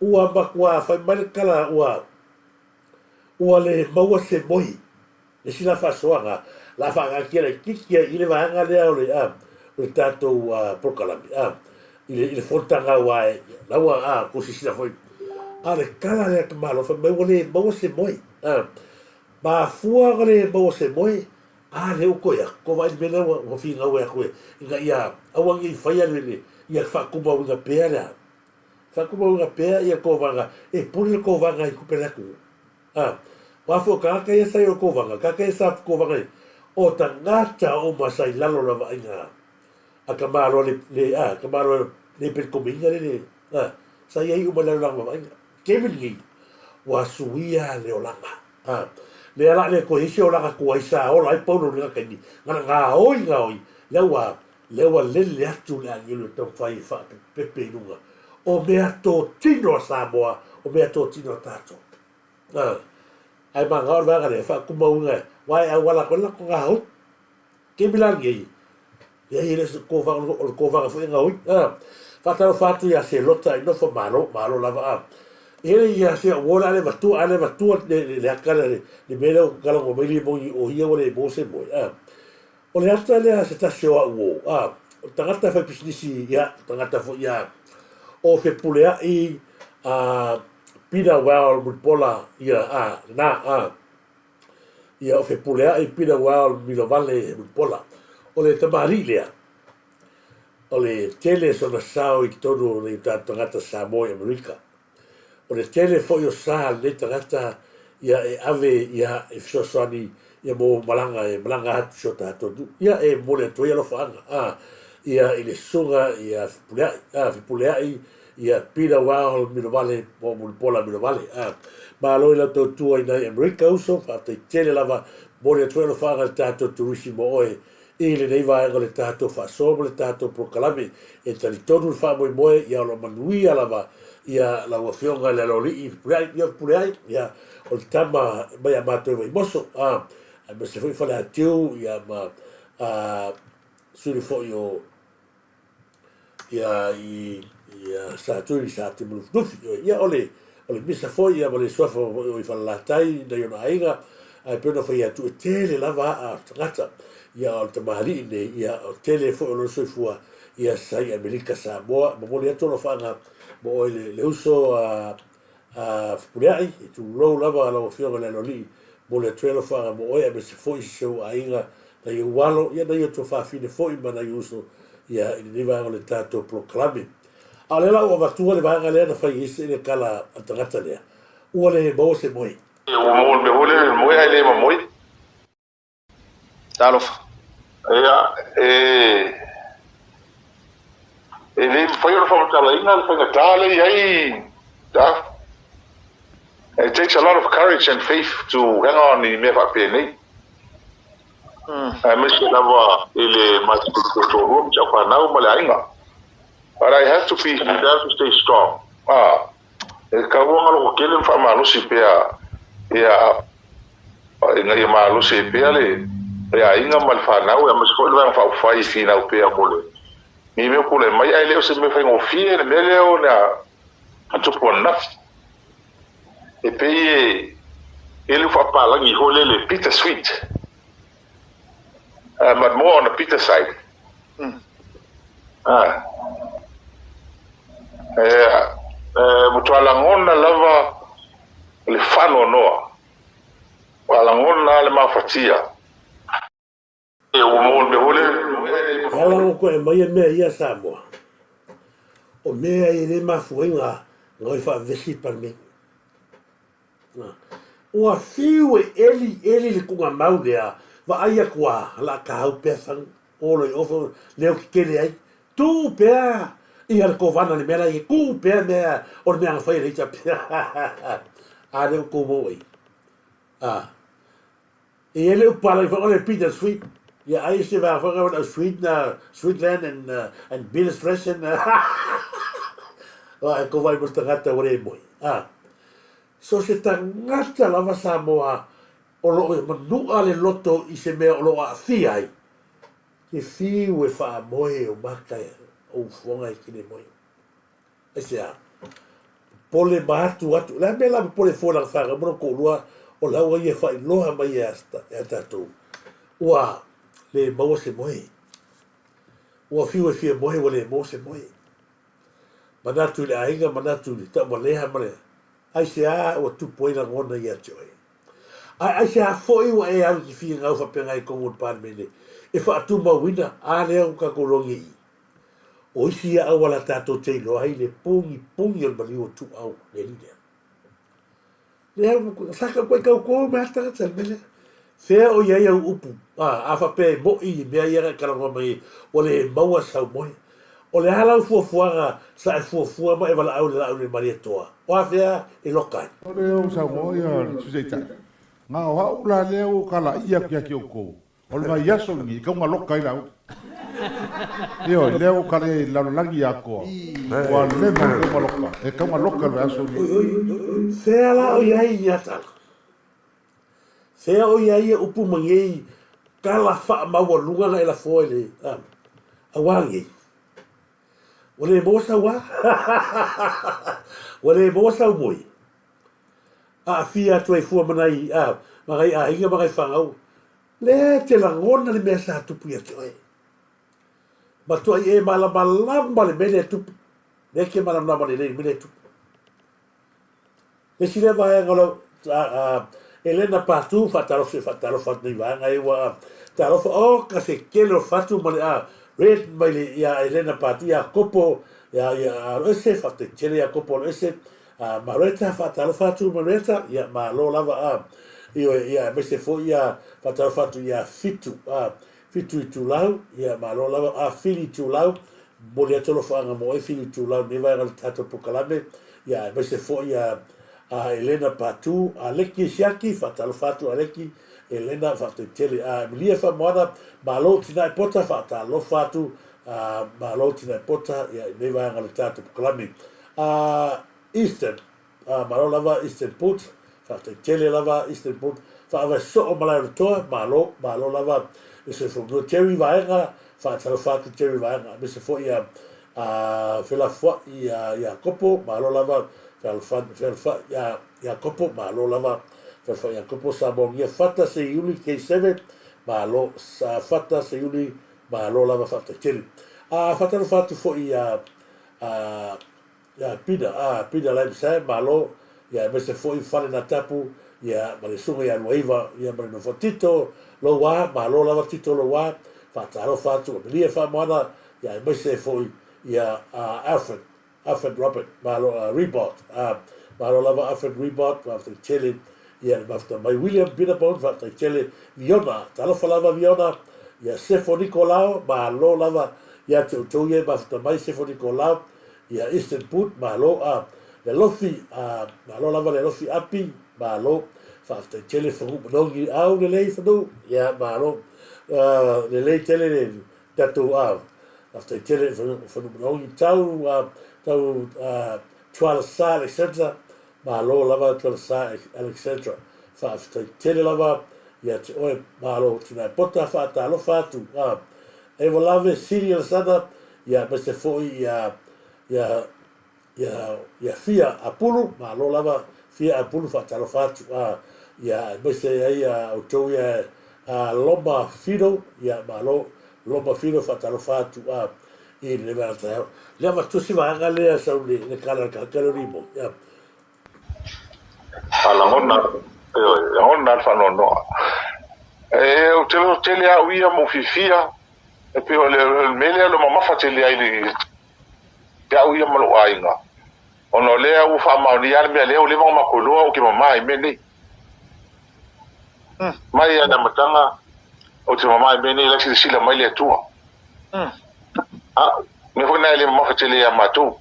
ua ba kua fa mal kala ua le maua se moi le sila fa soanga la fa ga kire kikia ile va nga le o le tato proclamé il fortanga wa la wa ko si la foi ale kala le malo fa me wole mo se moi ba fua le mo se moi le ko ya ko va be le o fi nga wa ko nga ya awang i fa ya le ya fa ko ba nga pera fa ko ba nga pera ya ko va nga e pul ko va nga ku pela ku wa fo ka ka ya sa yo ko va nga ka sa ko va nga o tangata o masai lalo la va nga a kamaro le per cominga le sai ai uma le langa mai kevin ni wa suia le olanga le ala le ko hisi o la ko ai sa o lai pau no ka ni nga oi lewa le atu la ngilo to fai fa pepe nunga o mea to tino Samoa o mea to tino tato ai ma ngau va le fa kuma unga wai a wala ko la ko nga ho ke bilang ye ile ko va fu nga oi fa ta fa tu ya se lota no fo malo lava ele ia se wala le vatu le akala le mele kala ko meli mo o ia wala mo se mo o le ata le se ta shoa wo o tangata fa pisnisi ya tangata fo ya o fe pulea i pina wal mulpola ia ia o fe pulea i pina wal milovale mulpola o le tamari lea o le tele so na sao i todo le tangata Samoa Amerika o le tele fo yo sa le tangata ia e ave ia e fsosani ia mo malanga hatu shota to ia e mo le toia lo fanga ia ile sunga ia pulea ia pina wal milovale mo mulpola milovale ma lo ila to tua ina Amerika uso fa te tele lava mo le toia lo fanga tato Turisi Samoa ile nei vai le tato fa so le tato proclame e tali tonu fa mo ia lo manuia lava ia la wafionga le loli i pulai ia o tama mai amato i moso ma se foi fala tiu ia ma suri fo yo ia sa mu ia ole misa foi ia le sofo o fala tai da yo aiga ai pena foi atu tele lava tangata ia o tamari ne ia o tele fo lo soifua ia sai Amerika Samoa mo le atu lo fanga mo le uso pulai tu lo lava la ofio le loli mo le trelo fa mo e be se foi se ainga da yo walo ia da yo to fa fine foi ma da uso ia ni va le tato proclame ale la o va tu le va le na fa ise le kala tangata le o le bo se moi o mo me ole mo ai le mo talo ia ele foi o forma da LIAINA foi na tala e aí tá it takes a lot of courage and faith to hang on in me va pene mas que lava ele mais do room já para não mas LIAINA but I have to stay strong e cabo malo que ele fa malo se pea ngai malo se pea le LIAINA mal fa não mas foi vai fa final pea mole ni me pule mai ai leo se me fai ngofie me leo na to pona e pe ele fa pala ngi hole le Peter Sweet but more on the Peter side mutualangona lava le fano noa walangona le mafatia e o mo me hole ala ko e mai me ia Samoa o me ai le mafuenga ngoi fa vesi par me o fiu eli le kunga maulea va ai kwa la ka au pefan o le ofo le kele ai tu pe i ar ko vana le mera i ku pe me o me ang fai le cha a le ko mo i e ele para i fa le Peter Sweet. Yeah, I used to have a Sweetland and Beers Fresh and I go vai por tangata ore moi. So se tangata lava Samoa o lo manua le loto i se mea o lo a fiai. Ke fiu e wha moe o makai o fonga i kine moi. E se a pole mahatu atu. La me la pole fona whaga mono ko lua o laua i e wha i loha mai e asta e tatou. Ua le mau se moe. Ua fiu e fia moe wa le mau se moe. Manatu le ainga, manatu le ta maleha male. Ai se a o tu poina ngona i atu ai. Ai se a foi wa e au ki fia ngau whapenga i kongo pan mene. E wha atu mawina, a lea o kakorongi i. O isi a awala tato teilo ai le pungi o mali o tu au le lina. Lea saka koe kau kou me ataka tal mele. Fea o iai au upu. A whape mo i mea iara karango mai o le maua sau moe. O le halau fuafuanga sa e fuafua ma e wala au le maria toa. O a fea e lokai. O le o sau moe a susei tai. nga o hau la leo kala ia kia ki o kou. O le mai aso ni, ka unga loka i lau. Io, leo kare lalolangi a koa. Wa le mo le ma loka. E ka unga loka le aso ni. Sea la o iai ni atala. Sea o iai e upu mangei kala wha maua lunga na e la fo ele. A wangi. Wale mosa wa? Wale mosa umoi. A fia tu e fua manai. Magai a inga magai whangau. Le te langona le mea sa tupu ia te oe. Ma tua i e malamalamba le mene tupu. Le ke malamalamba le mene tupu. Le si le vai ngalo Elena patu fataro ni vanga e wa taro o ka se kelo fatu ma le red mai le ya Elena patu ya kopo ya ese fate chele ya kopo ese mareta fataro fatu mareta ya ma lo lava io ya mese fo ya fataro fatu ya fitu tu lau ya ma lo lava fili tu lau bolia tolo fanga mo e fili tu lau ni vai al tato pokalame ya mese fo ya Elena patu aleki siaki fatalo fatu aleki Elena fatetele Emilia famona malo tina pota fatalo fatu malo tina pota ya neva ngale tatu klami Eastern malo lava Eastern put fatetele lava Eastern put fa ava so malo to malo lava se fo no cherry vaenga fatalo fatu cherry vaenga me se fo ya fela fo ya kopo malo lava Felfa ya kopo malo lava felfa ya kopo sabon ya fata se yuli K7 malo sa fata se yuli malo lava fata chili fata fatu fo ya pida live sai malo ya me se fo fale na tapu ya male sunga ya noiva ya male no fotito lo wa malo lava tito lo wa fata ro fatu lia fa mona ya me se fo ya Alfred Robert malo Rebot malo lava Alfred Rebot after chele ya after my William Bitterbone after chele Viona talo falava Viona ya Sefo Nicolau malo lava ya to ye after my Sefo Nicolau ya Eastern Put malo le lofi malo lava le lofi api malo after chele fo nongi au le lei fo ya malo le lei chele tatu after chele fo nongi tau tau tuala sa Alexandra malo lava tuala sa Alexandra fa tele lava ya te oe malo tina pota fa talo fatu e volave siria sada ya mese foi ya fia apulu malo lava fia apulu fa talo fatu ya mese ai auto ya loma fido ya malo loma fido fa talo fatu i le vata le ma tu si va a le sa le kala ka rimo ya ala ngona fa no o tele a uia mo fifia e pe o le mele lo mama fa tele ai le ya uia mo lo ainga ono le u fa ma ni ya me le o le ma ko lo o ki mama i meni mai ya na matanga o te mama i meni la si la mai le tua me foi na ele ma fa tele ya matu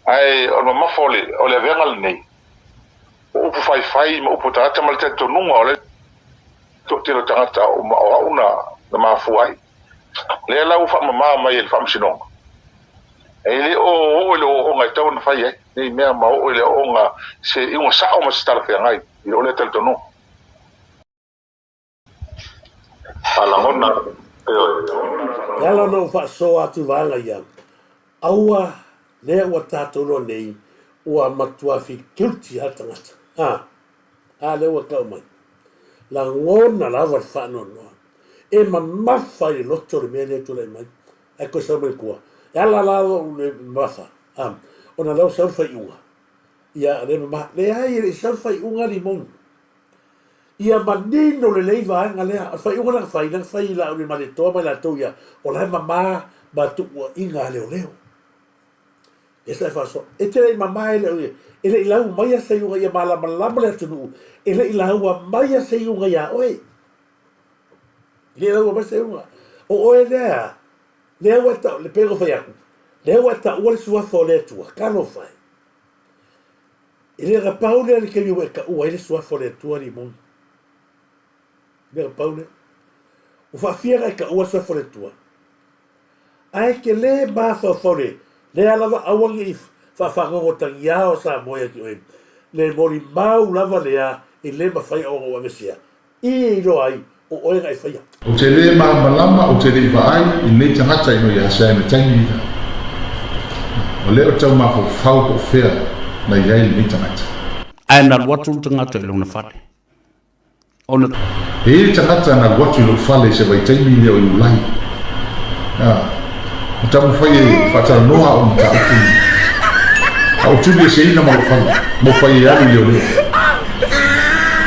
ai o mama fole o le vengal nei o fai ma o potata mal te tonunga o le to te lo tangata o ma una na ma fuai le la u fa mama mai el fam sinong ele o le ngai tau na fai ni me ma o le o nga se i mo sa o ma sta fa ngai i o le tel tonu ala ngona yalo no fa so atu vanga ya aua le wa tato no nei ua matua fi guilty atangata le wa kaumai la ngona lava whano noa e ma mawha i loto le mene tu le mai e ko sa mai kua e ala lao le mawha ona lau salfa i unga ia le ma le ai le salfa i unga li mong ia manino le leiva anga lea fa i unga na fai la le male toa mai la tau ia o la mama ma tu ua inga leo leo esa fa so e te mama ele ilau mai se unga ia mala malama le tunu ele ilau mai se unga ia oi le ilau mai se unga o lea le wata le pego fa ia le wata o le sua fo le tua kalo fai ele ga paule le ke liwe ka o ele sua fo le tua ni mon le paule o fa fiera ka ua so fore tua ai ke le ba fa fore le ala awangi fa fa ngo tangia o sa moya ki o le mori mau lava lea e le mawhai o ngā wangesia. I ro ai o oe ngai whaia. O te le malama o te le vai I le tangata ino ia sa ina taimi. O le o tau mako whau ko whea na iai le tangata. Ai na watu tangata I lona whare. Ona E tangata na watu ilo whale se vai taimi leo I ulai. O tamu whai e whatara noa o mta uku. Au tūbia se ina mau whanga, mo whai e alu leo leo.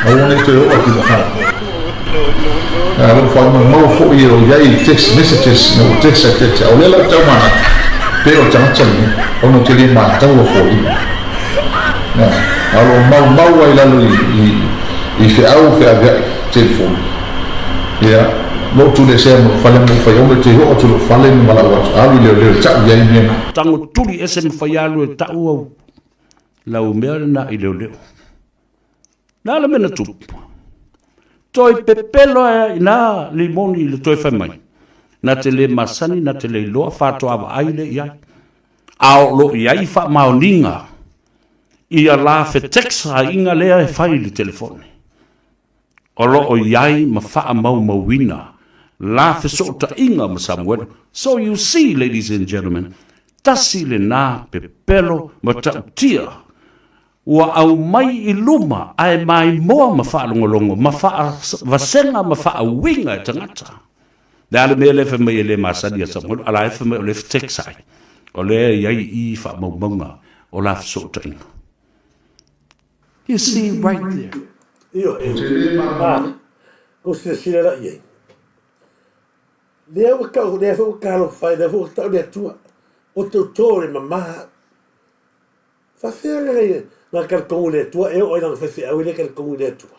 Au wane te oa ki la whanga. Au whai mau fo I o iai text messages na o text a text. Au lela tau mana, pero tangata ni, au no te le maa tau a fo I. Au mau ai lalo I whi au whi agai telefoni. Lo tu le se mo fale mo fai o te ho tu fale ni mala wa alu le ta ia ni tango tuli ese me fai alu e tau au lau mea na I leo leo na la mena tu toi pepelo e na limoni le toi fai mai na te le masani na te le loa fato ava aile iai ao lo iai fa maoninga ia la fe texa inga lea e fai le telefone o lo o iai ma faa mau wina la fe sota inga ma Samuel. So you see, ladies and gentlemen, tasi le na pepelo ma tautia ua au mai I luma ai mai moa ma faa longolongo ma faa vasenga ma faa winga e tangata. Na ale me le fe mai le masani a Samuel ala e fe mai o le fe teksai o le iai I faa maunga o la fe sota inga. You see right there. Io ko se sira la iei. Lea wakau, lea whakalo whai, lea whakau lea tua. O tau tōre mamaha. Whawhea ngai ngā karakongu lea tua, e oi nanga whawhea au lea karakongu lea tua.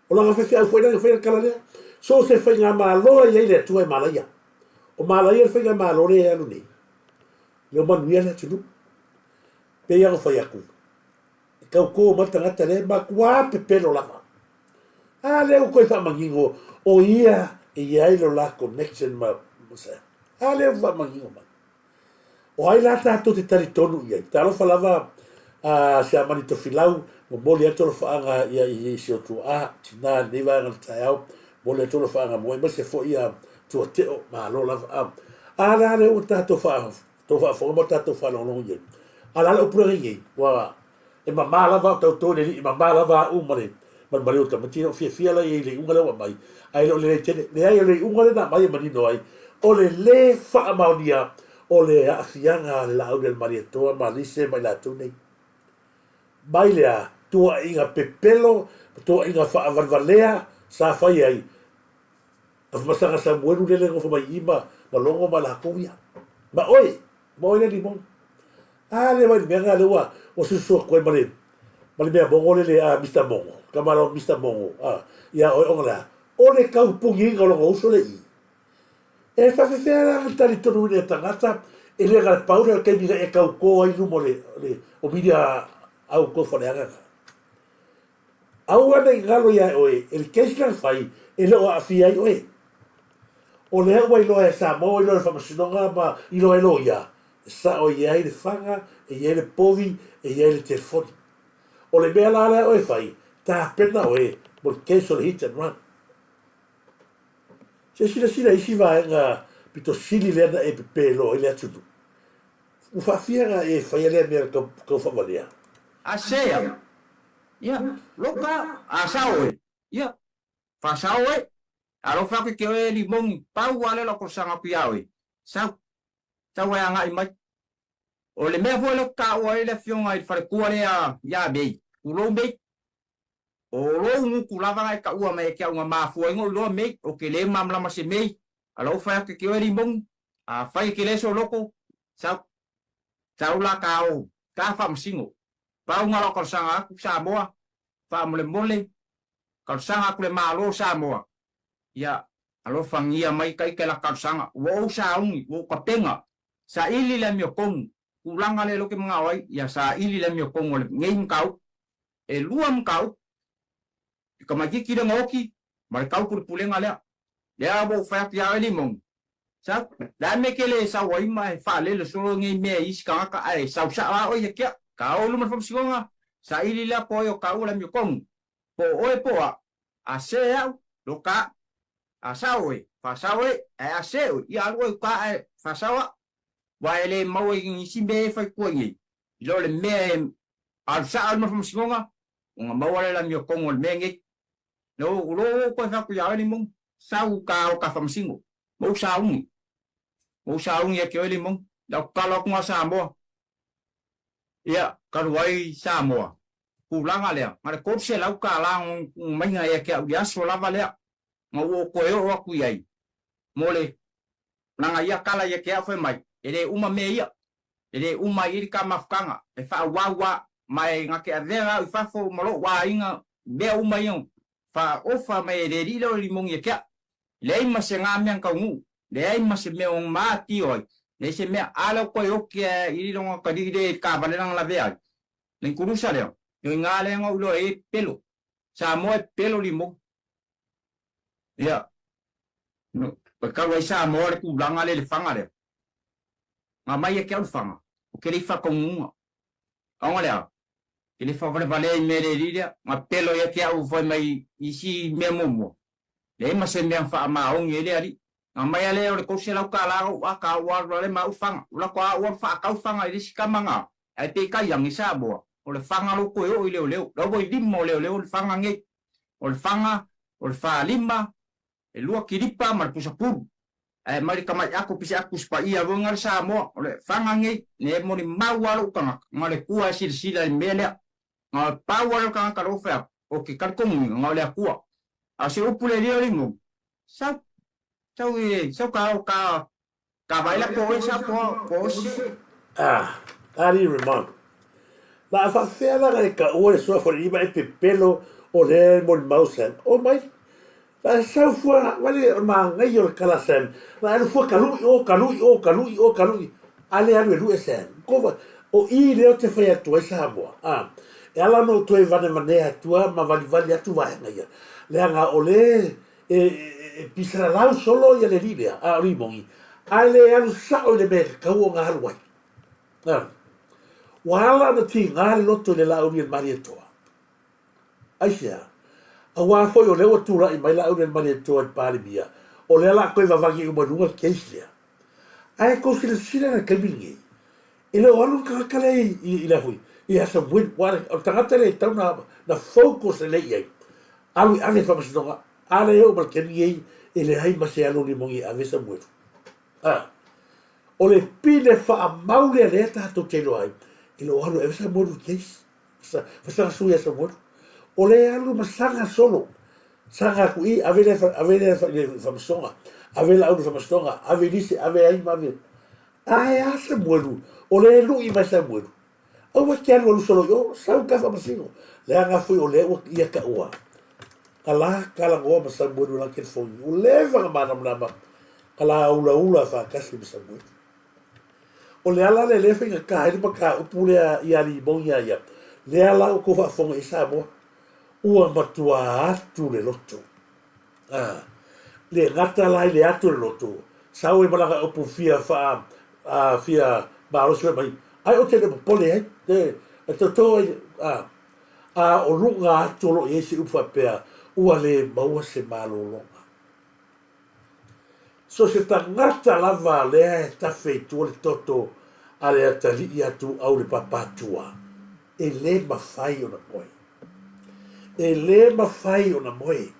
O nanga whawhea au whai nanga whai kala lea. So se whai ngā māloa iei lea tua e mālaia. O mālaia whai ngā māloa lea anu nei. Leo manuia lea tunu. Pei ango whai aku. Kau kō matangata lea, ma kua pepelo lama. Lea u koe whamangingo o ia e iai lo la connection ma sa. Lea u whamangingo ma. O ai la tātou te tari tonu iai. Tā lo whalava se a mani to filau, mo moli atolo whaanga ia I se o tua tina newa ngana tai au, moli atolo whaanga moe, ma se fo ia tua teo ma lo lava Lea lea u tātou whaanga, tō whaanga mo tātou whaanga longo iai. Lea u pura iai, wa e mamā lava o tau tōne li, e mamā lava umare, man mare o tamatina o fia la iei le ungale wa mai, ai lo le tene, le ai le ungale na mai e manino ai, o le wha maonia, o le afianga le lau le maria toa, ma lise mai la tūnei. Mai lea, tua inga pepelo, tua inga wha avarvalea, sa whai ai, a whamasanga sa muenu le ngofa mai ima, ma longo ma la kouia. Ma oi le limon. Le mai mea lewa, o susua koe male, mea mongo le Mr. Mongo, kamara Mr. Mongo, ia oi onga lea, o le kaupungi inga longa uso le I. E whawhewhea la tari tonu ne tangata, e le gara paura kei mira e kau ko ai lumo le, o miria au ko whaneanga. Au ana I ngalo ia oe, e le keislang whai, e leo a fia I oe. O le hau ai loa e Samoa, I loa e whamasinonga, ma I loa e loa ia. Sa o iai le whanga, e iai le povi, e iai le telefoni. O le mea la oe whai, tā pena oe, mo le keiso le hit and run. Se sila isi vaenga, pito sili lena e pepe lo, e le atunu. Uwhawhianga e whai lea mea kau whamalea. Asea. Ia, loka, asao e. Ia, whasao e. Alo whake ke oe li mongi, pau wale loko sanga pia oe. Sao. Tau e anga I mai. O le mea fo lo ka o le fionga I whare kua lea ia mei. Ulo mei. O lo nguku lava ngai ka ua mei kia unga mafua ingo ulo mei. O ke le mamlama se mei. Alo whake ke oe li mongi. Whai ke le so loko. Sao. Tau la ka o. Ka whamsingo. Pau ngalo kalsanga aku Samoa. Whamole mole. Kalsanga aku le malo Samoa. Ia. Alo whangia mai kai ke la kalsanga. Wo sa ungi. Wo kapenga. Sa ili le mio kongu, ulanga le loke mga wai, ya sa ili le mio kongu le ngei mkau, e lua mkau, ka magiki le ngoki, ma kau pulenga le ya bo fa ya ni mong sa da me kele sa wai mai fa le so ngi me is ka ai sa sa o ye kia ka o lu ma fam singa sa ili la po yo ka u la mi kong po o po a se ya lo ka a sa o fa sa o a se o ya lo ka fa sa wa wa ele mau ngi si me fa ko ngi lo le me al sa al ma fam singa nga mau le la mi kong o me ngi no lo ko fa ku ya ni mong sa u ka fam singo mo sa ungi ke oli mong da kalok nga Samoa ya karwai Samoa kulanga le ngare ko se lau ka lang mainga ya ke dia so lava le ngo ko yo ku yai mole nanga ya kala ya ke fa mai ele uma me ya ele uma iri ka mafkanga e fa wawa mai ngake avera fa fo molo wa inga be uma yo fa ofa mai de ri lo limong ya ke le ma se ngam ka ngu le ai ma se me on mati oi le se me ala ko yo ke iri longa ka di de ka ba lang la vea len kurusa le yo ngale ngo lo e pelo sa mo e pelo limo ya no pa ka wa sa mo le ku blanga le fanga le ma mai e ke al fanga o ke le fa con un on le ke le fa vale me le ri ma pelo ya ke au foi mai isi me mo le ma se me fa ma on ye le ari mai ale o ko se lau ka la o ka wa le ma ufanga la ko wa fa ka ufanga i si kamanga ai te ka yang isa bo o le fanga lo ko o le lo bo i mo le o fanga nge o le fanga o le fa lima e lua kiripa mar pusa pu ai mari ka mai aku pisi aku spa ia vongar sa mo o le fanga nge ne mo ni mawa lo ka ngale kuwa sila mele nga power ka ro fa o ki kar ko ngale kuwa asi o pule le mo sa sao ka vai la po esa po ari remon la fa fela ka o so for iba e pelo o le mon mausen o mai la sa fua vale ma ngai o kala sen la fua kalu ale alu esen ko o i le te fa tu esa bo e ala no tu va de manera tua ma vale tu va ngai le anga ole pisara lau solo ya le lilia a rimongi ale alu sao le me ka o nga halwai wala na ti nga loto le lau ni mari toa aisia a wa foi o le o tura i mai lau ni mari toa pali bia o le la ko va vangi u manunga keislia ai ko sila na kalbingi ele o alu ka le i la hui i asa win wa o tangata le tau na focus le ia alu ave fa masonga ale o mal kemi ele hai mase alo ni mongi avesa mueru o le pile fa maule le ta to te lo ai ele o alo avesa mueru keis fa suia sa mueru o le alo masanga solo sanga ku i avele fa masonga avela au fa masonga avelisi ave ai mave ai asa mueru o le lu i masa mueru o wa ke alo solo yo sa ka fa masingo le anga foi o le o ia ka ua kala ngoa ma sambueru la ke fo u leva ma nama kala ula fa kasi ma sambueru o le ala le finga ka ele pa ka upule ia li bonga ia le ala ko fa fo e sa mo ua matua atu le loto le gata la le atu le loto sa o mala o fia fa fia ba o se mai ai o te le pole ai te to o lunga atu lo e se ufa pea ua le maua se malolonga. So se tangata lava lea tafe tu le toto a le atali atu au le papatua. E le mawhai o na moe. E le mawhai o na moe.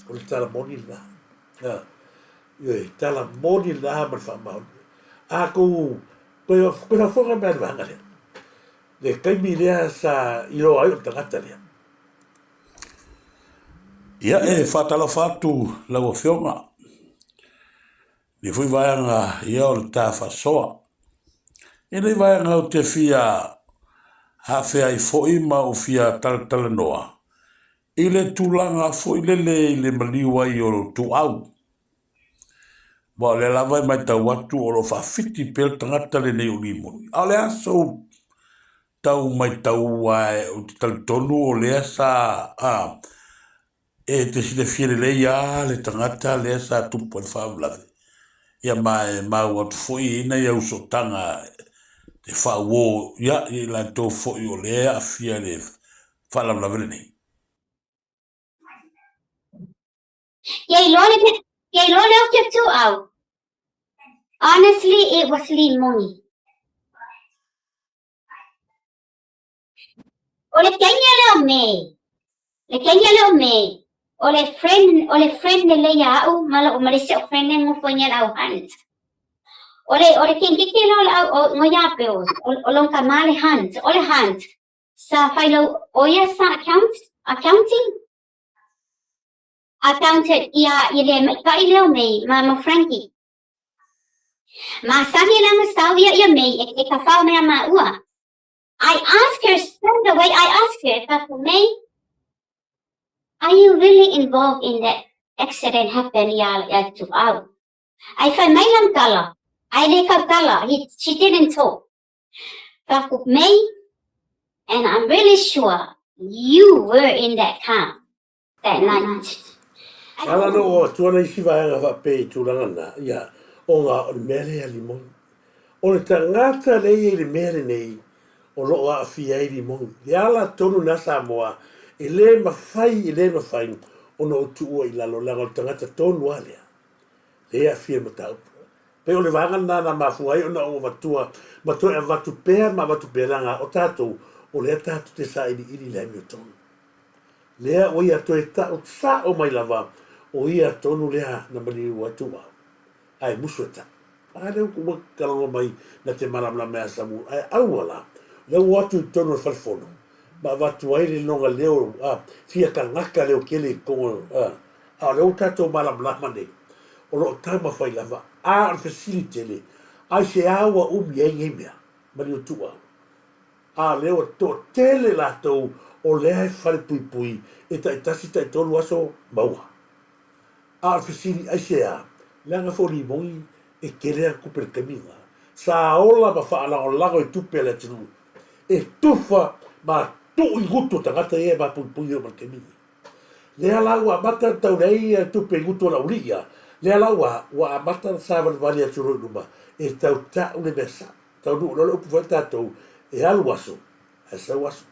O le talamoni la. Talamoni la man whamau. A kou, koe na whonga mea ni wanga lea. Le kaimi lea sa ilo ai o tangata lea. Ia e whatala whatu lau a whionga. Ni fui vaianga ia o le tā whasoa. E nei vaianga o te fia hawhea i foima o fia talatala noa. I le tūlanga foi lele i le maliwa i o tu au. Ba le lava mai tau atu o lo whawhiti pel tangata le nei ulimoni. A le aso tau mai tau wae o te talitonu o le asa e te sile fiere le ia le tangata le sa tupu le whaulave. Ia ma wat foi ina ia usotanga te whawo ia i la tō foi o lea a fia le whalaulavere nei. Yay lone o te tu au. Honestly, it was Lee Mongi. O le kenya leo me. Le kenya leo me. O le friend ne le au malo o male se o friend ne mo fonya au hunt. O le kengiki lo au ngo yape o long kamale hunt. O le hunt. Sa failo oya sa accounting. Accountant ia le ka leo me ma Frankie. Ma sabi lang sa ia me e ka fa me ma ua. I asked her straight away. I asked her, Papa May, are you really involved in that accident happened at 2 hours? I said, May lang kala. I lekab kala. She didn't talk. Papa May, and I'm really sure you were in that car that night. Ala no tuana isi vaenga va pe tulanga ya onga o mele limon. O le tangata le le mele nei. O lo a fia i limon. Le ala tonu na Samoa. E le mawhai. Ono o tuua i lalo langa o tangata tonu alea. Le a fia matau. Pe o le vangana na mafuai ona o matua. Matua e vatu pea ma vatu pea langa o tatou. O le tatou te sa ili le mi o tonu. Lea o ia toe ta o sa o mai lava. O ia tonu lea na mani ua tua. Ai musu e ta. Ai leo kuma kalongo mai na te maramla mea samu. Ai awala. Leo watu tonu e falfono. Ma watu aile nonga leo. Fia ka ngaka leo kele kongo. Leo tato maramla mane. O lo tama fai lava. Al facility le. Ai se awa e mea. Mani o tua. Leo to tele lato o lea e fale pui pui. E ta itasi ta tolu aso maua. Alfesini aisea, langa foli mongi e kelea kuper kamina. Sa ola ma fa ala o lago e tupe ala tinu. E tufa ma tu i gutu tangata e ma pui o ma kamina. Lea laua mata tau nei e tupe i gutu la uria. Lea laua wa mata savan vali a turu numa. E tau ta une mesa. Tau nu lolo upu fatatou e alu aso. E sau aso.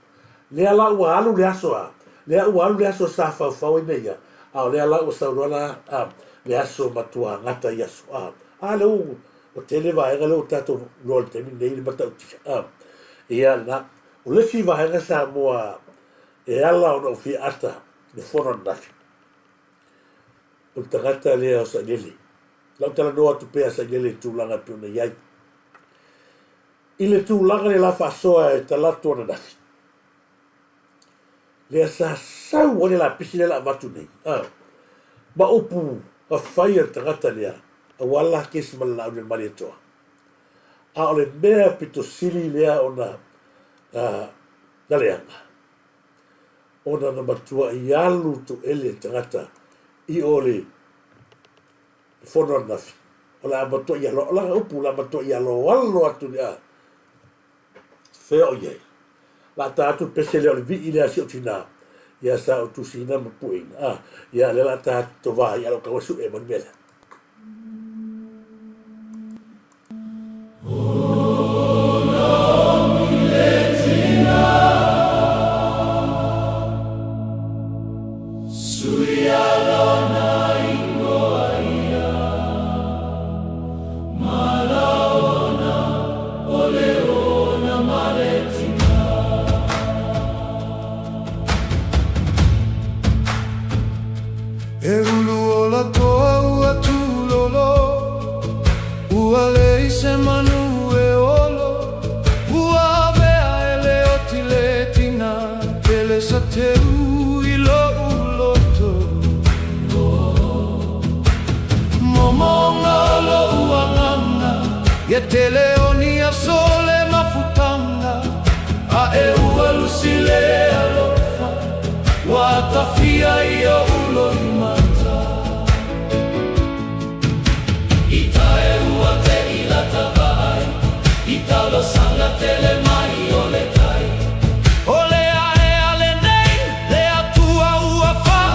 Lea laua alu le aso a. Lea ua alu le aso sa fau i meia. Le ala o saurona le aso matua ngata i aso. Leo o tele vaenga leo tato lol temi nei le matau tika. Ia na, o lesi vaenga Samoa e ala o na ufi ata le fono nafi. O tangata lea o sa lele. Lau tala noa tupea sa lele tūlanga piona iai. I le tūlanga le la fasoa e talatu ana nafi. Lea sa sau wane la pisi le la matu nei. Ma upu a whaia tangata lea. A wala kesi mana la une mani atoa. O le mea pito sili lea o na leanga. O na matua i alu tu ele tangata i ole whono nafi. O la matua i alo. O la upu la matua i alo alo atu lea. Whea o iei. La tātu pese leo le vi i lea si o tina. Ia sa o tusina ma puinga. Ia le la tātu tova i alo kawasu e man mele. Teleonia sole mafutanga a e ua lusile alofa watafia ia ulo imata ita e ua te ila tavai ita lo sanga tele mai ole tai ole a e ale nei le atua ua faa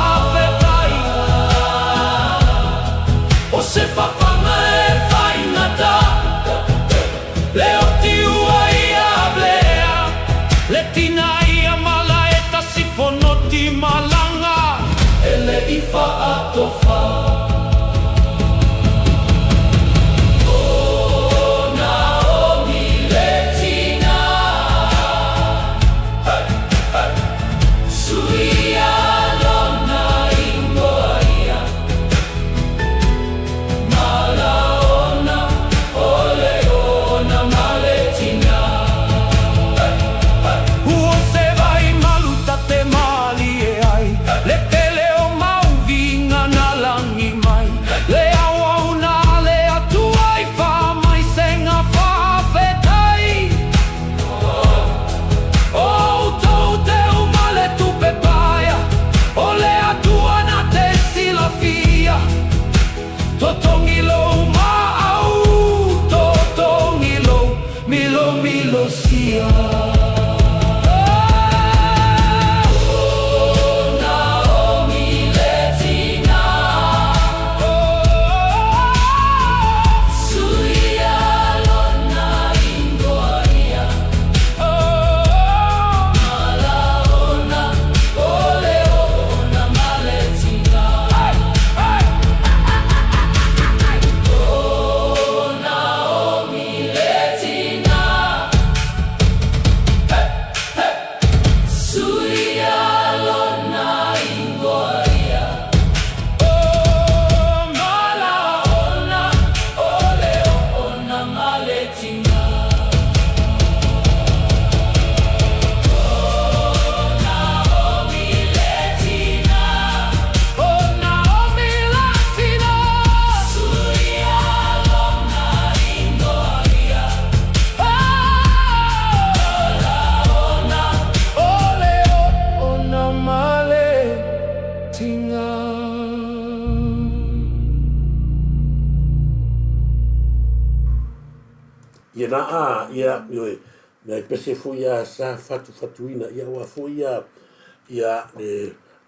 ia na ia yo na pese fu ia sa fatuina ia wa fu ia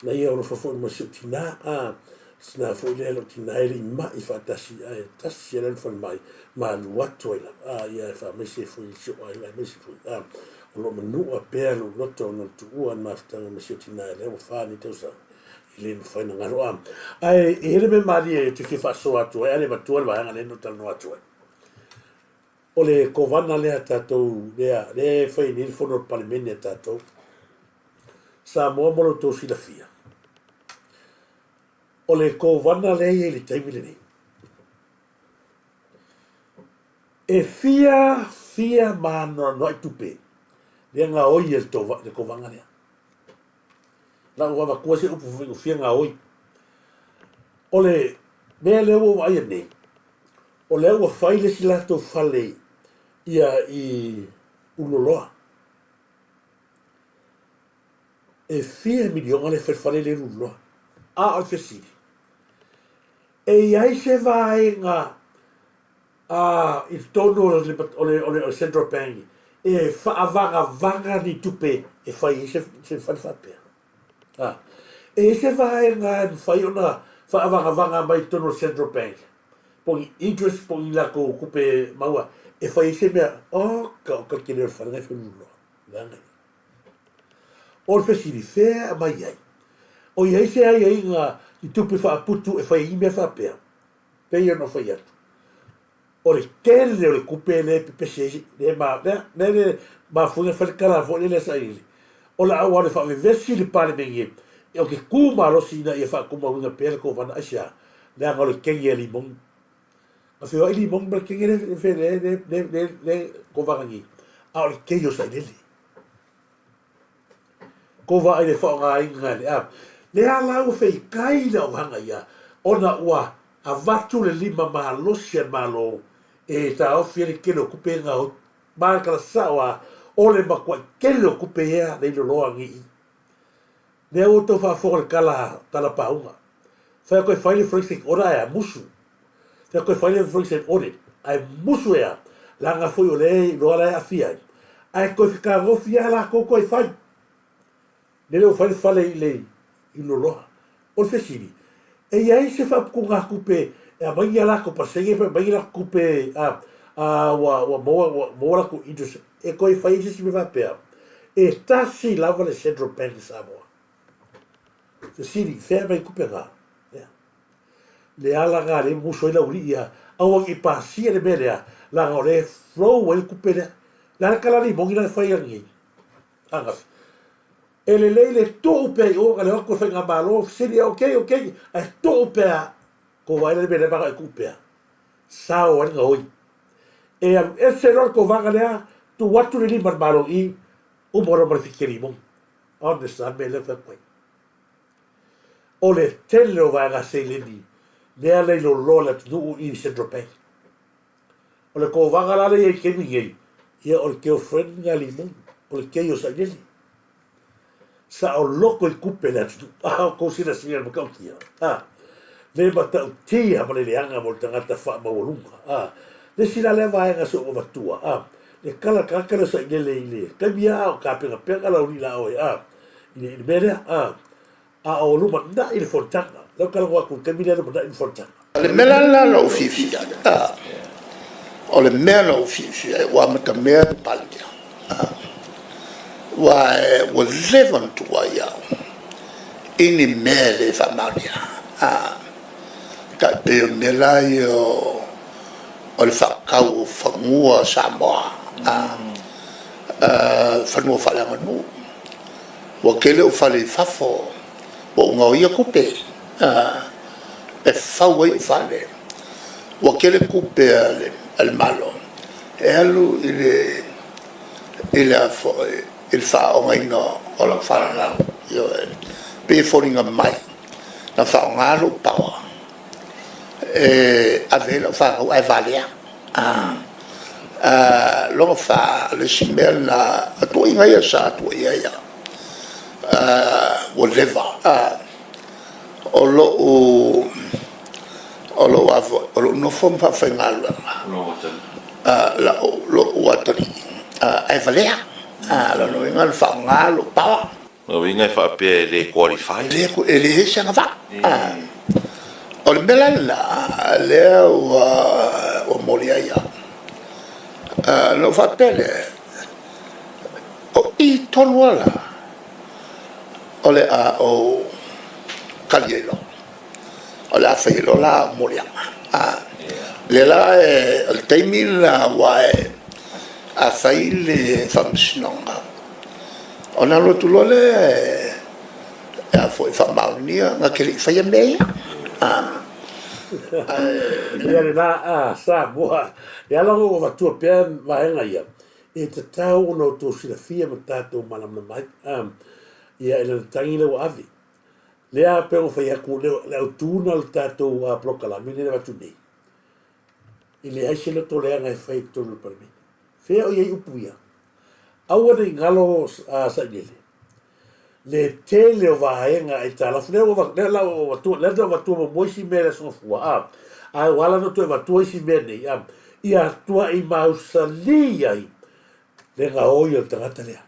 na ia o fo mo tina sna fu le lo tina ele ma I fa tasi tasi ele fo mai ma luato ila ia fa me se fu so ai me se fu o lo manu a pelo lo to no tu o na sta me se tina ele o fa ni tosa ile no fa na ngaro ai ele me mali e tu ki fa so atu ele ma tu va ngale no tal no atu o le kovana lea tātou le whai ni whono palimene tātou Samoa molo tō silafia o le kovana lea li taimile nei e fia mana no ai tupe le ngā oi le kovanga lea la ua wakua se upu whingu fia ngā oi o le mea leo o ai nei o le ua whai le si lato whale ia I uloloa e fia miliona le whare le uloloa a o fesiri e iai se vaenga I tono o le Central Bank e whaavanga ni tupe e whai se whapea e se vaenga whai ona whaavanga mai tono Central Bank pongi interest pongi lako kupe maua e fai se mea ka kene o whananga e whanuno langa o le whesiri whea mai ai o iai se ai ngā I tupe whaaputu e whai imea whapea pei ono whai atu o le kele o le kupe le pepese le ma funga whanakara fo le sa ili o la awa le whaavevesi le pale mengi e o ke kuma losi ina I whaakuma unga pēle ko wana asia le anga o le kengi e limong a feo ili mong ba ke le ko vangi a o ke yo sai lele ko va ai le fo nga inga le ala o fe kai la hanga ia ona ua a vatu le lima ma losia malo e ta o fiere ke lo kupe nga o marka sawa o le makwa ke lo kupe ia le lo ngi le o to fa for kala tala paunga fa ko fai le frixing ora ya musu te koe whaile frixen ore, ai musu ea, langa foi o lei, loa lai a fia, ai koe whika ngofia la koko I whai. Nere o whaile whale I lei, I loloha, o le whesiri. E iai se whapuku ngā kupe, e a mangi ala ko pasenge, mangi la kupe, wa moa la ko interest, e koe whai se me whapea, e tasi lava le Central Bank Samoa. Whesiri, whea mai kupe ngā. Le ala ngā le muso ila uri ia awang I pasia le melea la ngā le flow wai kupe lea la kalari mongi na whai angi angaf e le leile tō upe I o ngā le wako whai ngā malo siri ok ai tō upe a ko waila le melea maka I kupe a sao wani ngā oi e se ror ko wanga lea tu watu le lima malo I umora marifikiri mongi honesta me le whai o le tele o vai ngā se leni lea lei lo lola tu I Central Bank. O le ko wanga la lei ke mi ia o le ke o friend nga limon, o le ke o sa neli. Sa o loko I kupe la tu, ko sina sina ma kau kia. Le mata o tia ma le leanga mo le tangata wha mawalunga. Le sina le vaenga so o matua. Le kala kakara sa nele I le. Kamia o ka penga la uni la oe. I mea a o luma na I le fontanga. Lau kala kua kun kamina na in fontanga. Le mela la lo fifia. O le mea lo fifia. Wa mata mea palia. Wa levan tua ia. Ini mea le famania. Ka te mela yo o le whakau whangua Samoa. Whanua whalanga nu. Wa kele o whale whafo. Wa unga ia kupe. E whau ai whale. Wa kele kupe al malo. E alu ile whaonga inga o la whanau. Pe whoringa mai. Na whaonga alu pawa. E avela whau ai valea. Longa wha le simel na atua inga ia sa atua ia ia. Wa leva. O lo avo, o lo no fom fa fengal. la lo watari ai valea la no inga fa nga lo pa o inga fa pe le qualify le ko ele se nga fa o le mela la le o moria ya no fa pele o I tolwala o le o kalielo o le afeilo la moria le la el taimi la wae a fai le famsinonga ona lo tulole a foi famaunia nga ke fai me ia le na sa boa ia lango o tu pen vaenga ia e te tau no to silafia ma tatou malama mai ia ele tangi le avi le a pe o fai aku le tuna le tatou a proclami le watu nei ile ai se le tole nga fai tonu per mi fe o ye upuia au le ngalo sa ile le tele o vaenga e tala fune o va le la o tu le do tu mo moisi mele so fua a wala no tu va tu si mene ia tua I mausalia le nga oi o tangata lea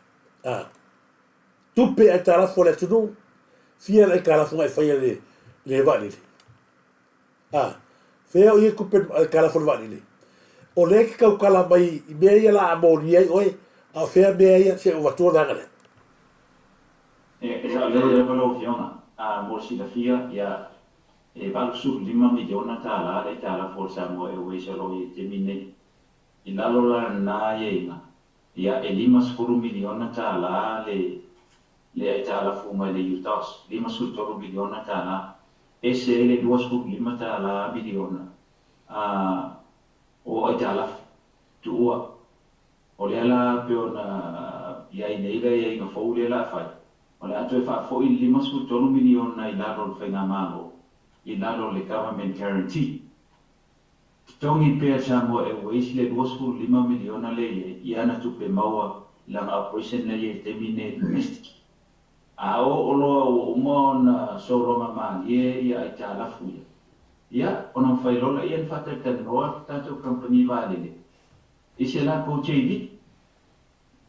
tupe e tala fo le tunu fia le kala funga e fai le vali fea o ye kupe kala fo le vali o le ki kau kala mai I mea ia la amoni ai oe a fea mea ia se o vatua langa lea e sa le lo fiona a mo si la fia ia e va su 5 miliona tala le tala forza mo e we se lo I termine I lalo la na ILE ia e 5 miliona tala le tala fuma le utas 5 miliona tala e se le 2,5 tala miliona o tala tua o le ala peona ia I nei le ia no fo le la fai o le atu e fa fo I 5 miliona I lalo le whainga malo I lalo le government guarantee tongi pea samo e weisi le 2,5 miliona le I ana tupe maua langa operation le te mine domestic a o lo umon solonga mali ia I tala fuia ia ona failola ia fata tanoa tato company vale ise la ko cheidi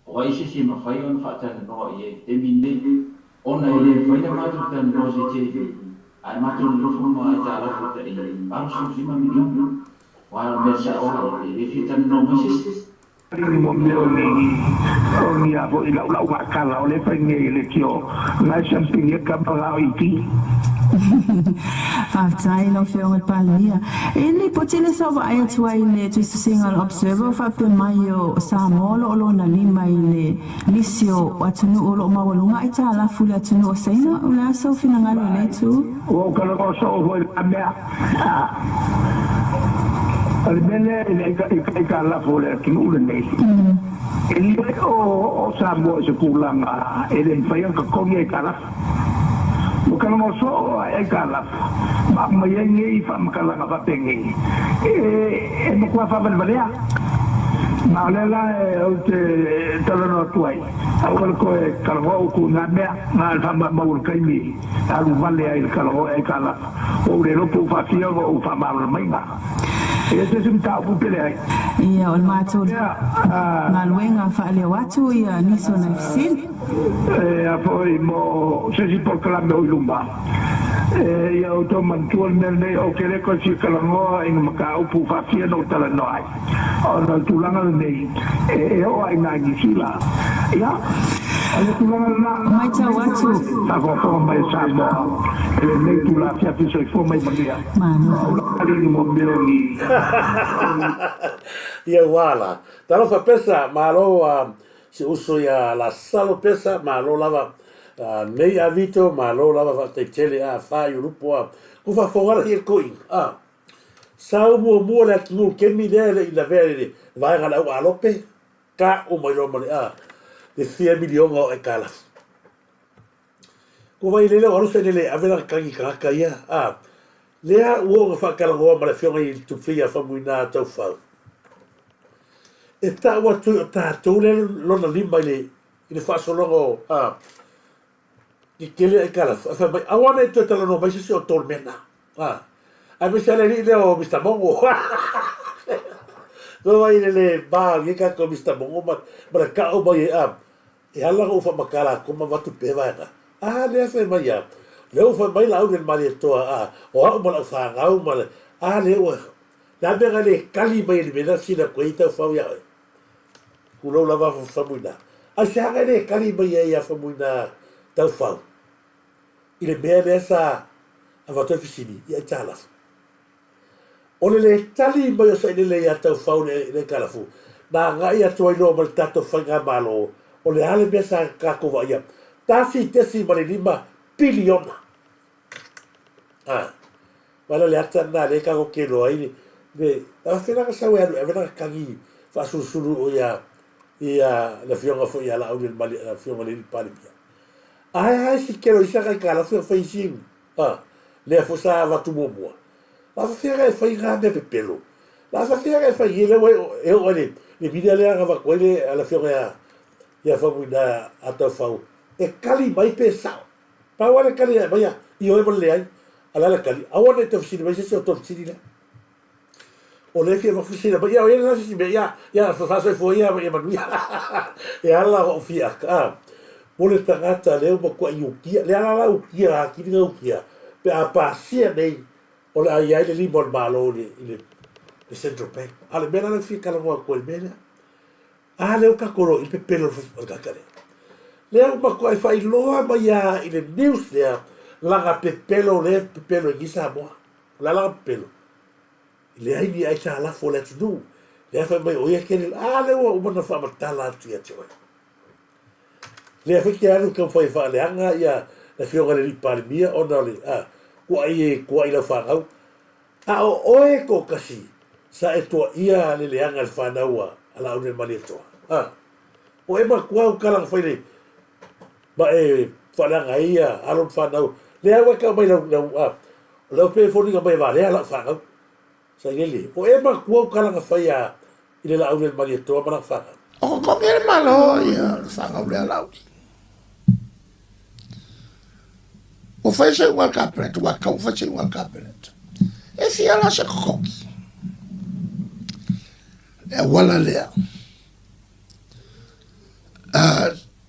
o ise si mafai on fata no ia te mine ona ia faina matu tanoa se cheidi ai matu no fumo ai tala futa I bansu 5 miliona wala mesa o e fita no meses mo meo ni o ni abo ila ula wa kala o le fenge le tio na champignon ka pa o iti tai no fe o palia e ni potele so va ai tu ai le tu single observer fa pe maio sa molo lo na ni mai le lisio atunu o lo mawalunga ai ta la fula atunu o saina o la so fina ngalo le tu o kala ko so o a mea Almene e kala fole tunu le nei. Ele o sambo se kulanga ele fai ka kogi e kala. O kala mo so e kala. Ma mai ngi fa makala nga patengi. E mo kwa fa valea. Ma lela o te talono tuai. Au ko e kala o ku na mea na fa ma ul kaimi. Alu vale ai kala o e kala. O le lo pu fa fio o fa ma mai ma. Ese sim ta pupele ai. Ia o mato na luenga fa le watu ia niso na fsil. Poi mo se si proclama o lumba. Ia o to mantual nel o kere ko si kalango in maka upu fa fia no tala no ai. O na tulanga nei o ai na ni sila. Ia ale tulanga na mai ta watu. Ta ko mai sa mo. Nei tula fia fiso fo mai magia. Mano. Ali mo meloni. Ia wala. Talo fa pesa malo se uso ia la salo pesa malo lava nei avito malo lava fa te tele a fa yu lupo ku fa fora hier coin sao mo la tu ke mi le la vere vai ga la alope ka o mo lo mo de 100 milion e kala ku vai le o se le avela ka ka ia lea uo fa kala go ma le fionga I tu fia fa muina tau fa e ta wa tu ta tu le lo na limba le fa so longo ki kele e kala fa mai awana e tu tala no mai se o tol mena a me sale le o Mr. Mongo Ko ai le ba ye ka ko Mr. Mongo ma ka o mai e ala ko fa makala ko ma watu pe vai ka. Le fa mai ya. Le o fa mai la o le mali to o mo la fa nga o ma le o. La be ga le kali mai le na si la ko ita fa ya. Ku lo la va fa muina. Sa ga le kali mai ya fa muina tau fa. Ile be esa a watu fisini ya tala. Ole le tali mai o sa le ya tau fa le kalafu. Na nga ia toi no mal tato whanga malo o le hale mesa kako wa ia tasi tesi mare 5 biliona wala le ata na le kako ke lo ai ve a fina ka sa anu e vena kangi fa susulu o ia la fionga fo ia la o le mali la fionga le pali ai si kero isa ka kala fo fa isin le fo sa va tu mo la fia fa inga me pelo la fia fa ile e o le vida le aga va koele a la fionga ya fa muina ata fau e kali mai pe sa pa wala kali mai i o le ai ala la kali a wala te fsini mai se o to fsini la o le fia va fsini ba ya o ya si be ya fa fo ya ma e ala o fia ka mo le tangata le o ko i ukia le ala la ukia ki ni ukia pe a pasia nei o la ya le limon malo le Central Bank. Ale mena le fika la mo ko mena. Le o ka koro i pe pelo o ka kare. Le o ma ko ai fai loa ma ya i le news le la ga pe pelo i Samoa. La pelo. Le ai ni ai ta la fo le tu. Le fa mai o ia ke le o mana fa ma tala tu ya toi. Le fa ke anu ka fa le anga ya le fio ga le palmia o na le ko ai la fa au. O e ko kasi. Sa e toa ia le leanga le whanaua ala au le mani toa. O e makua u kalang whaile ma e whananga ia alo whanau. Le awa ka mai lau lau pe whoninga mai wa lea lau whanau. Sa ngeli. O e makua u kalang whaia i le au le mani toa mana whanau. O ko ngere malo ia whanau le alau. O whai se ua kapenet, ua kau whai se ua kapenet. E fiala se kokoki. E wala lea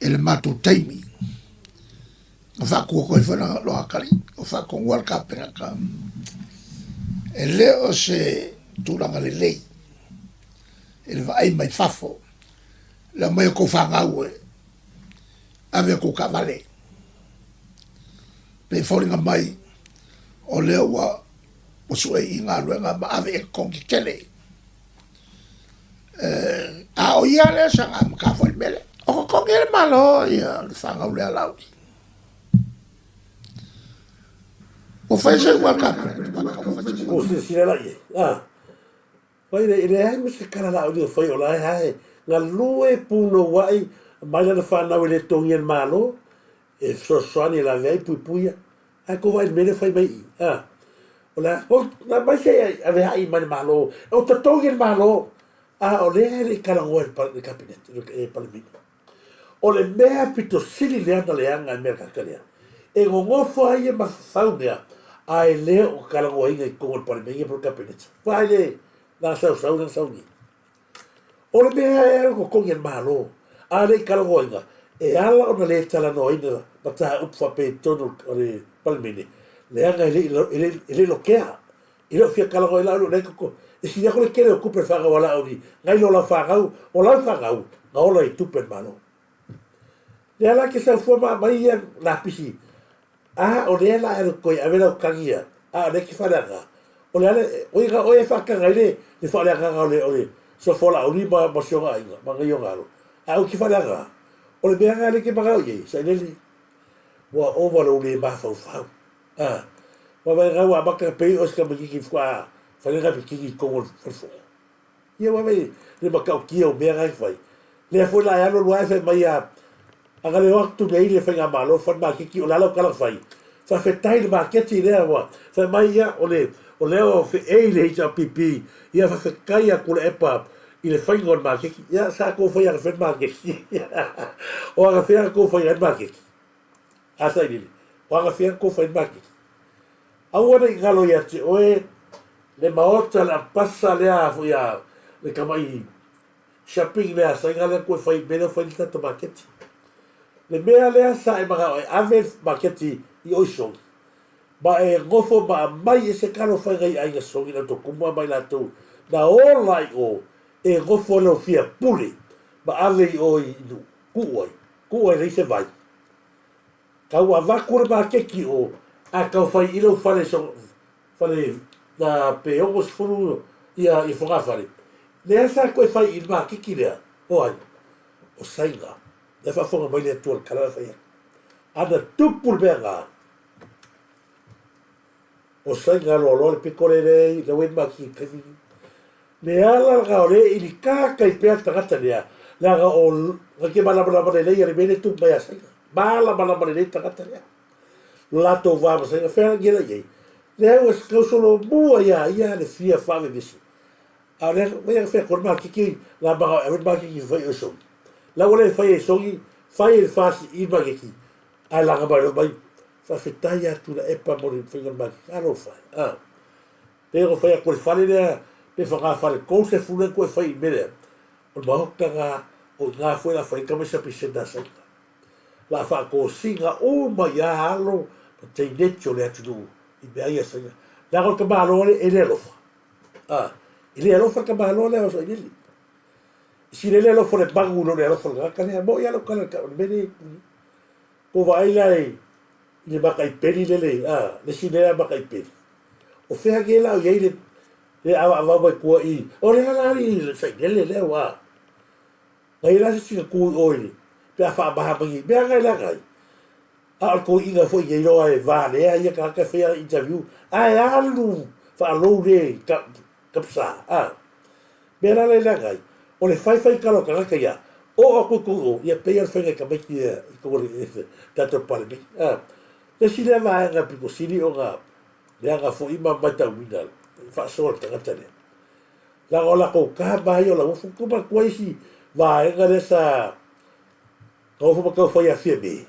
ele matu taimi o whakua koe whana loa kari o whakua ngua kapena ka e leo se tūranga le lei ele vai mai fafo le mai ko whangau e ave ko kavale pe whauringa mai o leo wa o sue i ngā ruenga ma ave e kongi kele o ia le sanga ka foi mele o ko ngere malo ia le sanga le alau o fai se ua ka o se la ye vai le ai me se kala la o foi o la ai nga lue puno wai mai la fa na le tongi malo e so soani la vei puia ko vai mele fai mai o la o na mai se ave ai mai malo o to tongi malo o le kalangoa le kabinet e palemina o le mea pito sili leana leanga e mea kakalea e ngongofo ai e mafau mea a e le o kalangoa inga i kongo le palemina pro kabinet vai le na sau na sauni o le mea e ko kongi malo a le kalangoa inga e ala o na le tala no ina mata upfa pe tono o le palemina leanga e le lokea i lo fia kalangoa ila le ko e si ko le kere o kupe whaga wala ori ngai lo la whagau o la whagau na ola i tupen malo le ala ke sa fua mai ia la pisi o le ala e koe avela o kangia le ki whanaga o le ala o e whakanga le whanaga o le so fola ori ma sionga inga ma ngai o ngaro o ki whanaga o le meanga le ke magau ye sa nele wa ovalo le mafau fau wa vai ngau a maka pei o ska miki fua whanera piki kongo whalfo. Ia wawe, le makau kia o mea ngai whai. Le fo la ano lua e mai a ngale waktu nei le whainga malo, whan ma kiki o lala o kalang whai. Wha whetai le maketi lea wa. Wha mai ia o leo whe ei le hita pipi. Ia wha whekai a kula epa i le whainga o makeki. Ia sa ko whai a when makeki. O anga whea ko whai a makeki. Asa i nile. O anga whea ko whai makeki. Au ana i ngalo ia te oe le maota la pasa lea fu ia le kamai shopping le asa ngale ko fai belo fai tato market le mea le asa e maga ave market I oisong ba e ngofo ba mai e se kalo fai gai ai songi na to kuma mai la to na ola o e ngofo le fia puli ba ave o I nu kuoi le se vai kau ava kure ba keki o a kau fai ilo fale so fale na peongos furu ia I fonga fale le asa koe fai I ba keki lea o ai o sainga le fa fonga mai le tual kala fai ana tupul benga o sainga lo le pikore le wen maki kani le ala ga ole I li kaka I pea tagata lea la ga o ga ke bala le ia le bene tu mai sainga bala le tagata lea la to va sainga fera gela ye le o solo bua ia le fia fa le disi a le me fe ko ma ki la ba e ba ki foi o so la ole fai so fai il fasi I ba ki a la ga ba fa fetaya tu la epa mo le finger ma alo fai pero fai ko fale le pe fa fale ko se fu le ko fai mele o ba ka o nga foi la fai kama se pisenda sa la fa ko singa o ma ya alo te netto le tu I be ia sa la ko ba lo e le lo fa ile lo fa ka ba lo le o so ile si le lo fa le bangu lo le lo fa ka le mo ya lo ka le bene o va ile le baka I peri le le si le baka I peri o fea ke la o ye le ava ba ko I o le ala I sai le wa ngai la si ku o I pe fa ba ba I be ngai la ngai a ko I ga fo ye lo ai va le ai ka fea interview ai alu fa lo le kapsa be la le ngai o le fai kalo ka ya o ko ia pe ia fenga ka me ki ko le tato palmi le si le va nga piko sili o nga le nga fo ima mata wina fa sol tagata le la ola ko ka ba yo la fu ko ba ko si va nga le sa ko fu ko fo ya fie be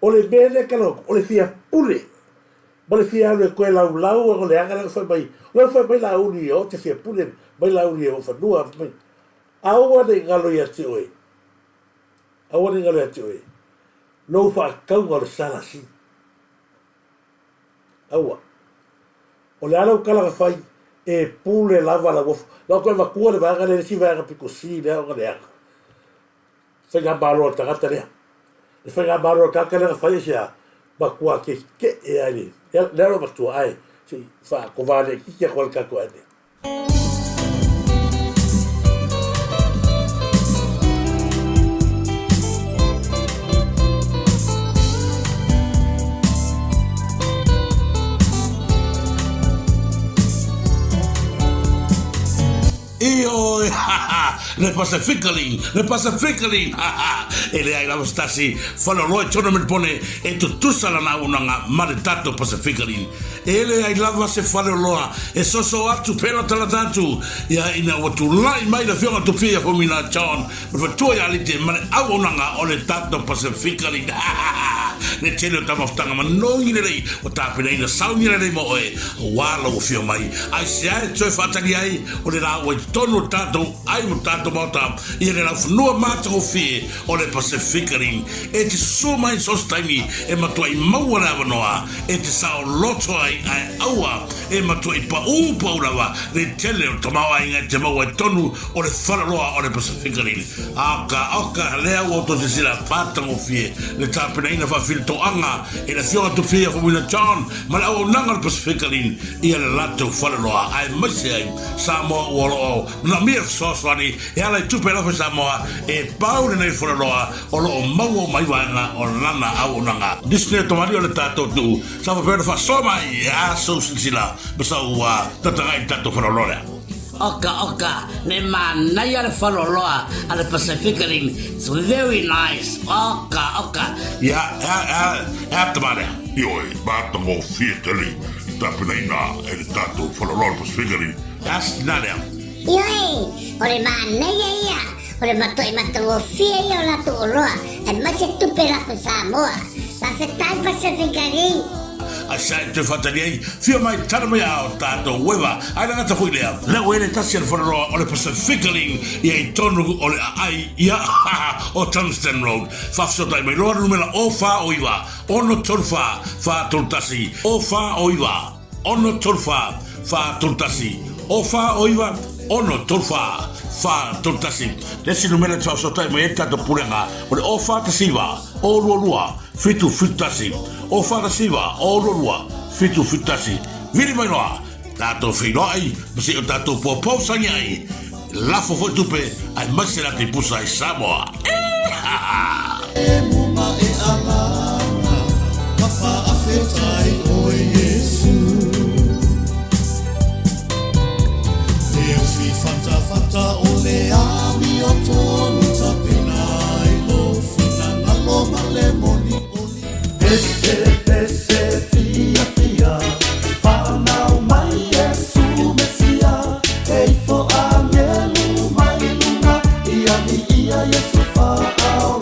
o le bene kalo o le fia pule ba le fia le ko la o le nga fa bai la uni o te fia pule bai la uni o fa nua bai awa de ngalo ya ti oi no fa kaunga le sala si awa o le ala kala fai e pule lava la wof la ko va kuole va ga le si va ga piko si le o le se ga balo tagata le se ga balo ka ka le fai sia ba kwa ke e ali le lo tu ai si fa ko va le ki ko ka ko ane le Pacifically, e le ai lava stasi falo loe tono me pone e tu tusala na unanga mare tato Pacifically e le ai lava se falo loa e so atu pena tala tatu ia ina watu lai mai la fionga tu fia fomina John ma tu ia lite mare au unanga o le tato Pacifically le tele ta maftanga no ile lei o ta pena ina sauni le mo e wala o fio mai ai se ai tu fatali ai o le la o tono tato ai mo tato mota ia le la funua mata o fie o le Pacifically e ti so mai sostaimi e matuai maua la vanoa e ti sao loto ai aua e matuai pa ulawa le tele o tamawa inga te maua tonu o le whalaroa o le Pacifically aka lea o to te sila patang o fie le tapena ina whawhilto anga e la fionga tu fie ko wina John ma le au nanga le Pacifically ia le lato whalaroa ai maise ai Samoa uolo o na mia soswani e ala i tupe lafa Samoa e paure nei whalaroa o lo o maua mai wanga o lana au nanga Disney tomari o le tato tu sa whapera whasoma i a so sila basa ua tatangai tato whalalorea Oka, ne manai ale whaloloa ale Pacifically. It's very nice. Oka. Ja, tamare. Ioi, batango fieteli. Tapena ina e le tato whaloloa Pacifically. Jas narea. Ioi, ore manai ia. Ore matango fie o la tuoloa. E mace tupe la Samoa. La se tai Pacifically. a sa te fatali ai fia mai tala mai ao tato weva ai langa ta huilea le wele tasi al whanaro o le Pacificaling i ai tonu o le ai ia o Tungsten Road whafsota i mai loa numela o wha o iwa ono tolfa wha toltasi o wha o iwa ono tolfa wha toltasi o wha o iwa ono tolfa wha toltasi lesi numela te whafsota i mai e tato purenga o le o wha tasiwa o lua fitu fitasi o wha tasiwa o lua fitu fitasi vini mai noa tato whinoai masi o tato po sangi ai lafo foi tupe ai masera te pusa i Samoa E muma e alanga Papa afetai o Yesu E fi fanta o le ami o tonu tapena I lo fina na lo malemoni oli Pese fia fia Whanau mai Yesu Mesia Ei fo angelu mai lunga Ia ni ia Yesu whaau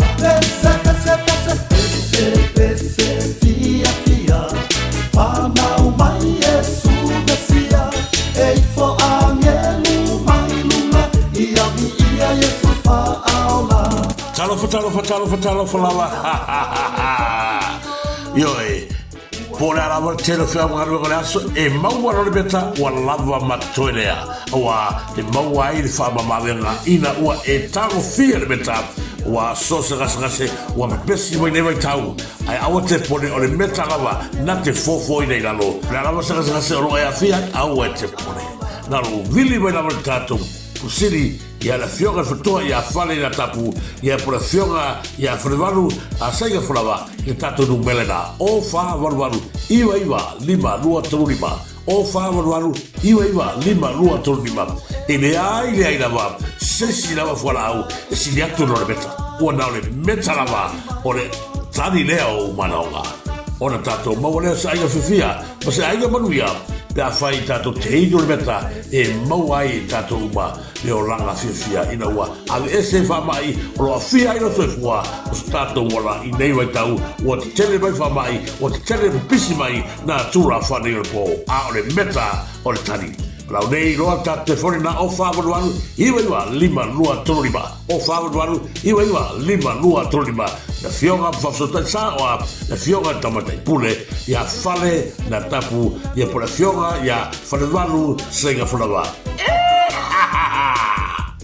Pese fia fia Whanau mai Yesu Mesia Ei fo angelu mai lunga Ia ni ia Yesu whaau Talo falawa Yoi Pole alawa tele fea mgaru ngale aso e maua role beta wa lava matoelea wa e maua i fama mawenga ina ua e tango fia le beta wa sosa gasgase wa besi mo nei tau ai awa te pole o le meta lava na te fofo i nei lalo le alawa gasgase o e afia awa te pole na lo vili mai lava tato kusiri ia la fionga fotoa ia fale na tapu ia por fionga ia frevalu a saiga flava e tato no melena o fa valu iwa lima lua tulima o fa valu iwa lima lua tulima e le ai lava sesi lava fora au e si liato no beta o na le meta lava o le tani leo manaonga ona tato mawale saiga fifia ma se aiga manuia Pea fai tato te hino le meta e mauai tato uma le o langa fia ina ua. Ave ese wha mai o loa fia ina toi fua o se tato wala i nei wai tau o te tele mai wha mai o te tele pisi mai na tura whanei o po a o le meta o le tani. Lau nei roa tato te fone na o whawaruaru iwa lima lua tolorima. O whawaruaru iwa lima lua tolorima. Na fionga whafsotai sa oa na fionga tamatai pule ia fale na tapu ia pula fionga ia whanewalu senga whanawa.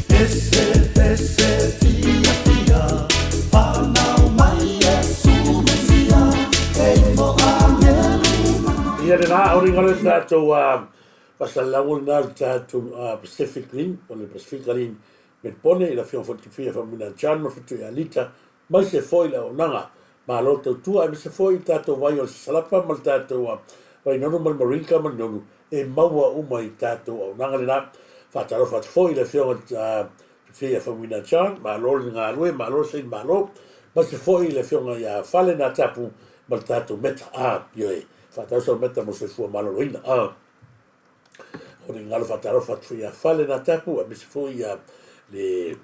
Pese fia fia Whanau mai Yesu Mesia Ei fo angelu Ia nā oringale tātou pasalangu nā tātou Pacificaling o le Pacificaling me pone i la fion fotifia whamina chano fitu i alita mai se foi la onanga ma lo tua e se foi tātou vai o salapa mal tātou vai nono mal marika mal nono e maua uma i tātou onanga le nā whataro what foi la fion fia whamina chan ma lo ngā rue ma lo sein ma lo ma se foi la fion ia fale nā tapu mal tātou meta yoe whataro sa meta mo se fua malo roina o ni ngalo whataro what fia fale nā tapu a me se foi le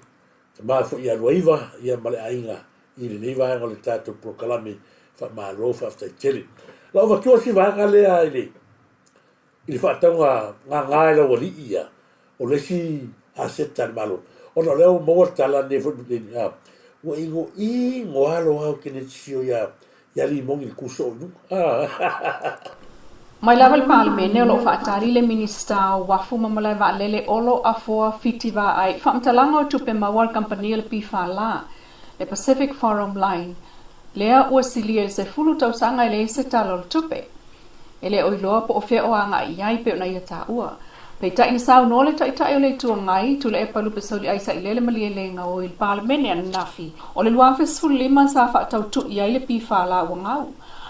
ma fu ia roiva ia male ainga i le neiva nga le tato prokalame fa ma ro fa sta tele la va ko si va nga le ai il fa tanga nga la wali ia o le si asetta malo o no le mo tala ne fu de o ingo i ngo alo ha ke ne sio ya li mong il kuso nu Mai lava le palemene o lo whaatari le minista o wafu mamalai wa lele olo a foa fiti wa ai whaamtalanga o tupe mawar kampania le pifa la le Pacific Forum Line lea ua silia se fulu tau sanga le se talo le tupe ele o iloa po o fea o anga iai pe o na ia ta ua pe ta ina sao no le ta o le tua ngai tu le e palu pe sauli aisa i lele malie le nga o il palemene an nafi o le luafe sulu lima sa whaatau tu iai le pifa la ua ngau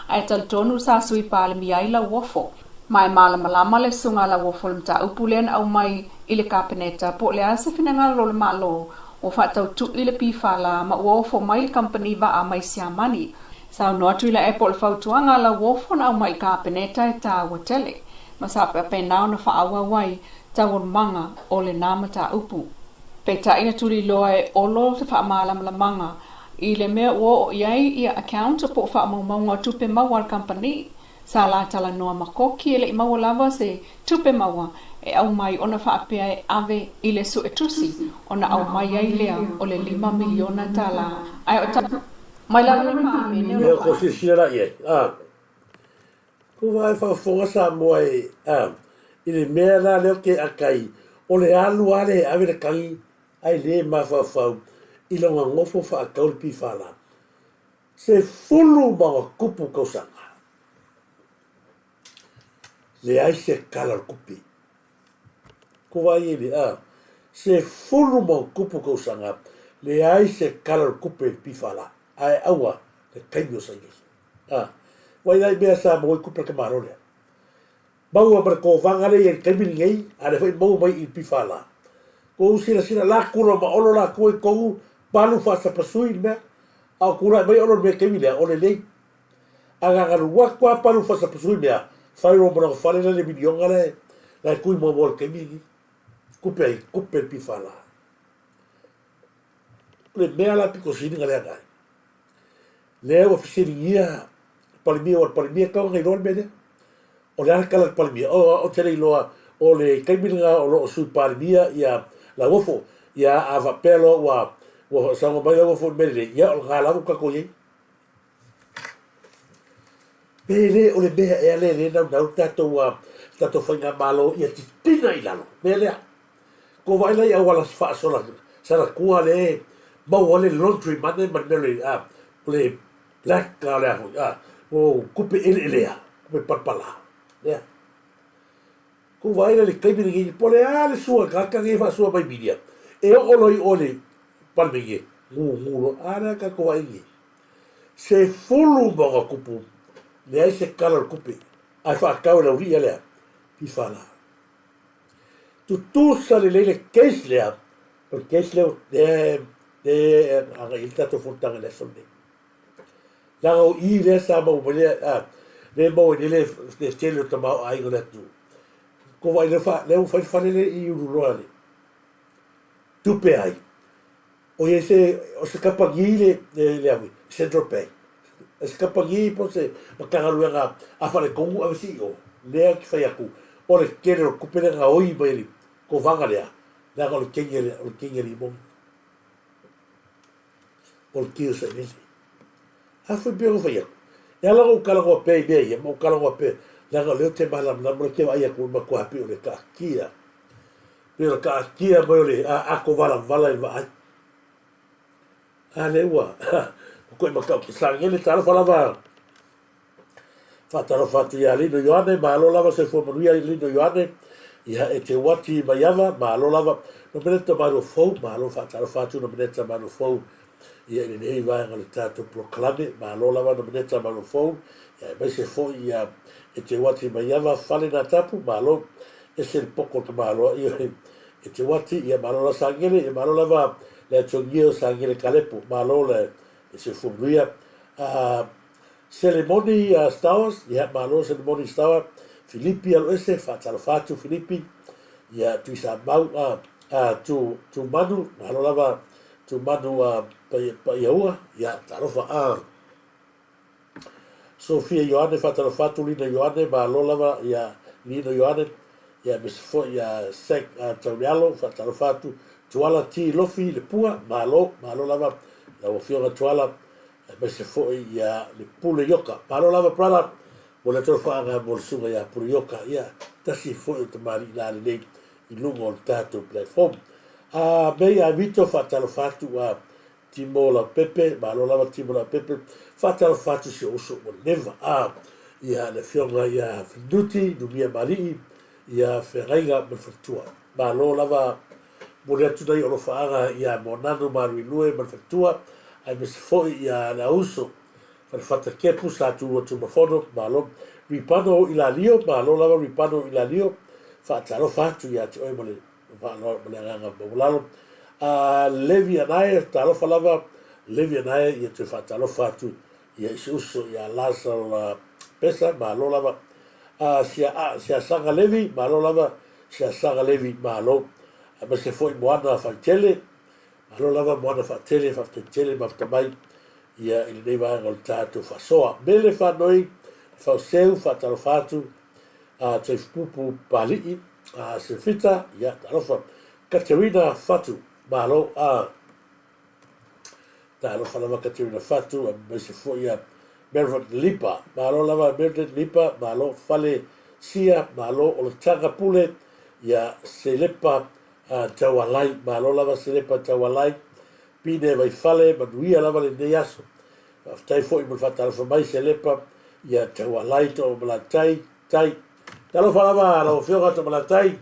ai tal tonu sa sui pale mi ai la wofo mai mala malama le sunga la wofo le ta upulen au mai ile kapeneta po le asa finanga lo le malo o fa tau tu ile pifa la ma wofo mai le company va a mai sia mani sa no tu ile apple fa tuanga la wofo na mai kapeneta ta wotele ma sa pe na no fa awa wai ta won manga o le nama ta upu pe ta ina tu li loe o lo fa mala manga i le mea o iai ia account po fa mo tupe mawar company Sa la tala noa makoki ele maua lava se tupe maua e au mai ona whaapea e ave i le su e tusi ona au mai ai lea o le 5 miliona tala. Ai o ta mai la le maame ne E ko si sira ye. Ko vai fa fonga sa mo e i le mea la leo ke akai o le alu ale ave le kangi ai le ma fa i lo ngofo fa kaul pi fala. Se fulu ma kupu kausanga. Le ai se kala kupi. Ko vai ele se fulu ma kupu kausanga le ai se kala kupi pi fala. Ai aua le kaingo sa ngi. Wai dai mea sa mo kupu ke marole. Mau a ko vanga le e kaimini ngai ale foi mau mai i pi fala. Ko sira la kura ma olo la ko ko palu fa sa pasui me. A kura mai olo me kaimini o le lei. Aga garua kwa palu fa sa pasui me. Fai ro mo fale le milionga le. La kui mo mo kaimini. Kupe pi fala. Le mea la piko sini ngale ngai. Le o fisiria palimia ka ngai ron me. O le arka palimia o tere iloa o le kaimiringa o lo su palimia ia la wofo ia ava pelo wa sango mai la wofo mele ia o ngala ka ko ye pele o le bea e le na tato fanga malo ia titina ilalo mele ko vai la ia wala fa sola sara kua le ba wale laundry mane mele le black kala o kupe ele kupe papala ya ko vai le kaimiri ngi pole ale sua ka ngi fa sua mai bidia e ole palmege ngu ara ka ko vai se fulu ba kupu le ai se kala kupe ai fa ka la uri ale pi fala tu sa le case le per case le de aga il tato fontanga le sonne la o i le sa mo le mo le stelo tama ai gola tu ko vai le fa le i ururale tu pe ai o se kapagi le avi central pay se kapagi po se makanga luenga a fa le kongu a si o le ki fa yaku o le kere ku pe nga oi mai ko vanga le la ko le kengeli mo o le kiu se ni a fa be o fa yaku ya la ko kala ko pe be ya mo kala ko pe la ko le te mala na mo ke ai ko ma ko api o le ka kia pero ka kia mo le a ko vala i vai a le wa ko ma ka sa ngele tala fala va fa tala fa tu ya lino yoane ma lo lava se fo mo ya lino yoane ya e te wati ma yava ma lo lava no meneta ma lo fo ma lo fa tala fa tu no meneta ma lo fo ia nei vai ngale tato proclame ma lo lava no meneta ma lo fo ya me se fo ia e te wati ma yava fale na tapu ma lo e se poco que ma lo ia e te wati ia ma lo la sangele e ma lo lava le tongio sangele kalepo ma lo le e se fo ria ceremony stars ia ma lo ceremony star Filippi al ese fa tala fatu Filippi ia tu sa mau tu manu ma lo lava tu manu pa iaua ia tarofa Sofia Ioane fa tala fatu lina Ioane ma lo lava ia lina Ioane ia mesfo ia sek taurialo fa tala fatu tuala ti lofi le pua ma lo lava la ofioga tuala mesfo ia le pule yoka ma lo lava prala mo le tofa nga mo sunga ia pule yoka ia tasi fo te mari la le i lungo o tato platform me a vito fa tala fatu Timola Pepe, ma lo lava Timola Pepe, fata lo fatu se oso mo neva ia le fionga ia finduti, numia mari, ia feraiga me fatua. Ma lo lava mo le atu dai o lo faaga ia monano maru inue me fatua, ai me se foi ia la uso, fata kepu sa tu mafono, ma lo ripano ila lio, ma lo lava ripano ila lio, fata lo fatu ia te oi mo le anga mo Levi anae talofa lava Levi anae ia te whatalofa atu ia isi uso ia Lazaro pesa ma lo lava sia sanga Levi ma lo lava sia sanga Levi ma lo ma se foi moana whaitele ma lo lava moana whaitele ma tamai ia ili nei vanga o tātou whasoa mele whanoi fauseu faatalofa atu taifupupu pali'i se fita ia talofa Katerina Fatu malo talofa lava Katerina Fatu mai se fo'i ia Mervyn Lipa malo lava Mervyn Lipa malo fale sia malo o le taga pule ia selepa taualai malo lava selepa taualai pine vai fale manuia lava le nei aso tai fo'i mo fatalofa mai selepa ia taualai to malatai tai talofa lava lo fioga to malatai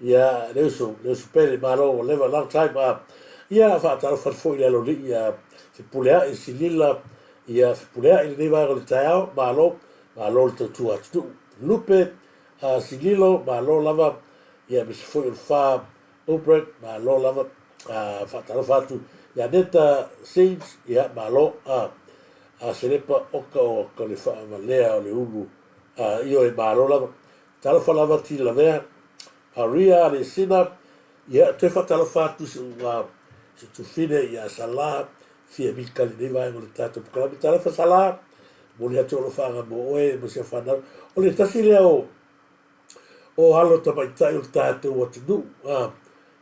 ia leuso pele malo leva long time ia fatalofa fo'i le lo li ia se pulea i silila ia se pulea i nei vai le taiao malo le tutua tu lupe sililo malo lava ia me se fo'i le fa outbreak malo lava fatalofa atu ia neta saints ia malo selepa oka o ka le fa'amalea o le ulu io e malo lava talofa lava tilavea aria le sina ia te fatalofa atu se tufine ia sala fia mika le nei vai o le tatou pukalami talofa sala mo le atu o lo fa'aga mo oe ma se fanau o le tasi lea o halo tamaitai o le tatou atunuu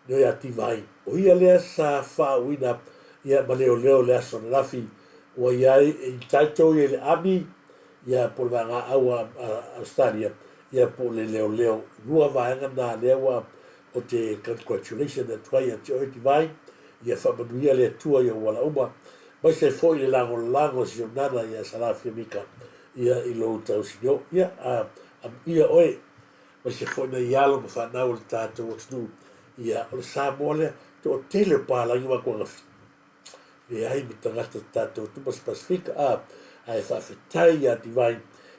no ia tivai o ia lea sa fa'auina ia ma leoleo le aso na lafi ua iai e tatou ia le ami ia po le vaga'au a australia ia po le leoleo lua vaega na lea ua o te congratulation atuai a te oe tivai ia fa'amanuia le atua ia ua lauma mai se fo'i le lagolago sionana ia salafia mika ia i lou tausinio ia ia oe mai se fo'i na ialo ma fa'anau o le tatou atunuu ia o le Samoa lea te o tele o palagi ma kuagafi e ai ma tagata tatou tuma se pasifika ae fa'afetai ia tivai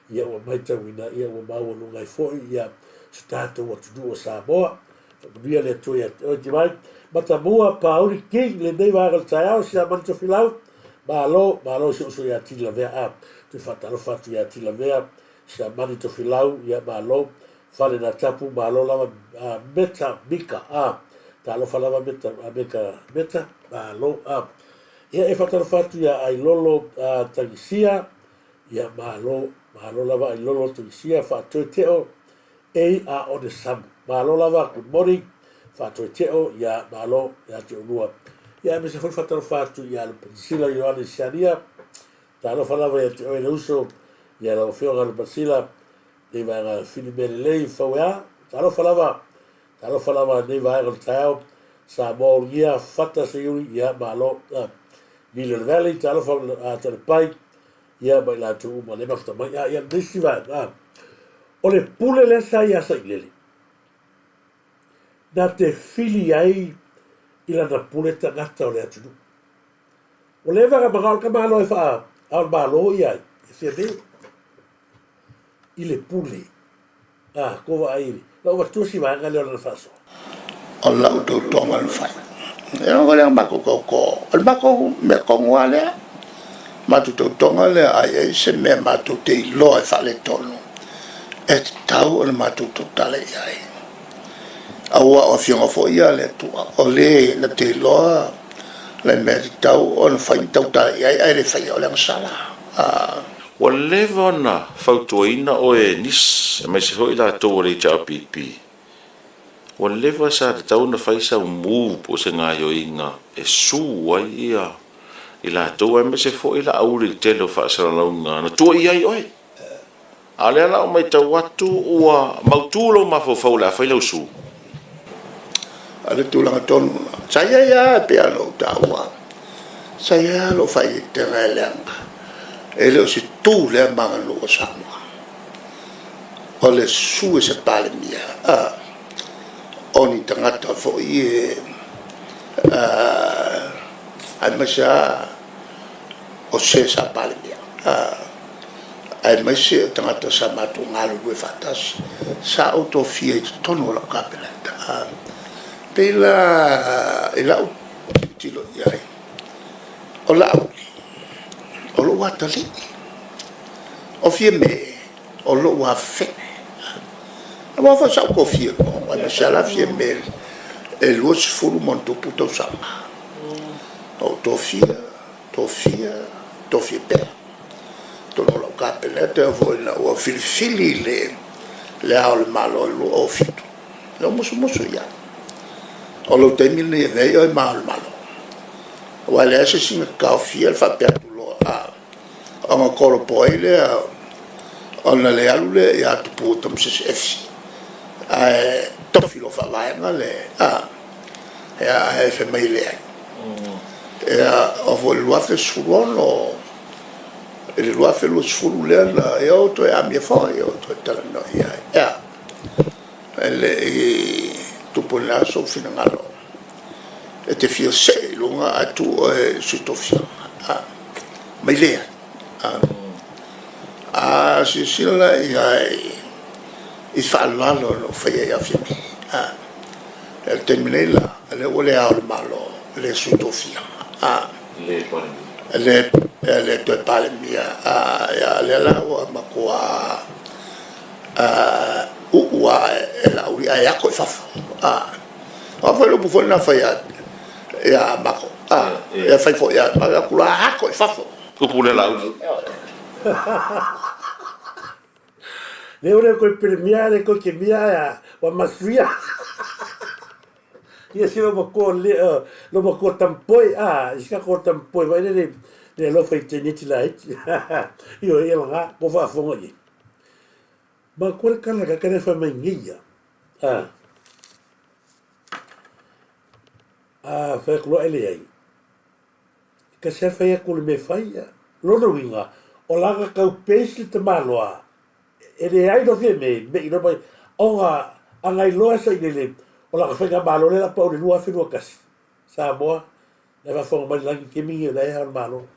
ia ua maitauina ia ua maualuga ai fo'i ia se tatou atunuu o Samoa fa'amanuia le atua ia oe tivai ma tamua pauli king lenei vaega le taeao sia mani tofilau malo se uso ia tilavea te fa'atalofa atu ia tilavea sia mani tofilau ia malo fale na tapu malo lava meta mika talofa lava meta malo ia e fatalofa atu ia ai lolo tagisia ia malo lava ai lolo tagisia fa'atoe te'o ei a o de samu malo lava good morning fa'atoe te'o ia malo ia te unua ia me se foi fatalofa atu ia le pensila ioane siania talofa lava ia te oe le uso ia lau fioga le pensila nei vaega filimele lei fauea talofa lava nei vaega le taeao sa moalugia fata se iuri ia malo Miller Valley talofa tale pai ia mai latou uma le mafatamai ia nisi vaega o le pule lesa ia saʻilele na te fili ai i lana pule tagata o le atunuu o le vagamaga o le kamalo e fa'a ao le malo ia ai e fia me i le pule kova ai la ua tusi vaega lea o lana fa'asoa o lau tautoga le fai e o le mako koko o le mako me kongoa lea matu tautoga lea ai ai se mea matou te iloa e fa'aletonu e te tau o le matou tautale i ai aua o afioga fo'i ia le atua o lē na te iloa le mea te tau o na fai tautale i ai ai le faia o le agasala ua leva ona fautuaina o e nisi mai se fo'i latou o le ita'apipi ua leva sa tatau na fai saumu po se gaioiga e su ai ia i latou ai mai se fo'i la'au le tele o fa'asalalauga na tua'i ai oe a lea la'o mai tau atu ua mautū lou mafaufau le a fai lausu a le tulaga tonu saia ia pea lou tāua saia lo fai tega e leaga e le o se tū lea magalu o Samoa o le su e se palemia o ni tagata fo'i e ai mai sa o se sa palemia ai mai se tagata sa matugalu lue fa'atasi sa autofia i totonu o lau kapeleta pei la e la'u tilo i ai o la'auli o lo'u atali'i o fia me o lo'u afe'e ua fasa'u kofia lo'o ai mase ala fia me e lua sefulu mo na tupu tausaga o tofia pea tono la ka pele te vo na o fili le ao le malo o fitu no musu ya o lo te mil ne ve o malo o le ese sin ka fiel fa per lo a ma koro poi le ona le alu le ya tu puto mse efsi tofilo fa vaenga le fe mai le o vo lua fe surono ele lua fe lo suru le la o to a mia fa o to tala no ya ele tu pola so fina ngalo e te fio se lunga a tu su to fio mai le si la i fa lalo lo fa ya fi el terminé la le ole al malo le su to fio le to pale mia ya le la o ma kwa ua la uri ai ako fa a fa lo bufo na fa ya mako ya fa fo ya ma kula ako fa ku pule la le ore ko premiare ko ke mia ya wa masria ia si lo ko le lo ko tampoi iska ko tampoi vai le lo fai teni lai io la ko fa fo ngi ma ko ka la ka ne fa mengia fa ko ele ai ka se fa ya ko me fai lo no winga o la ka pesi te maloa ele ai no me no bai onga angai loa sa ile o la fa ga malo le la pa o lua fi no kas Samoa le va fo mai langi ke mi le ha malo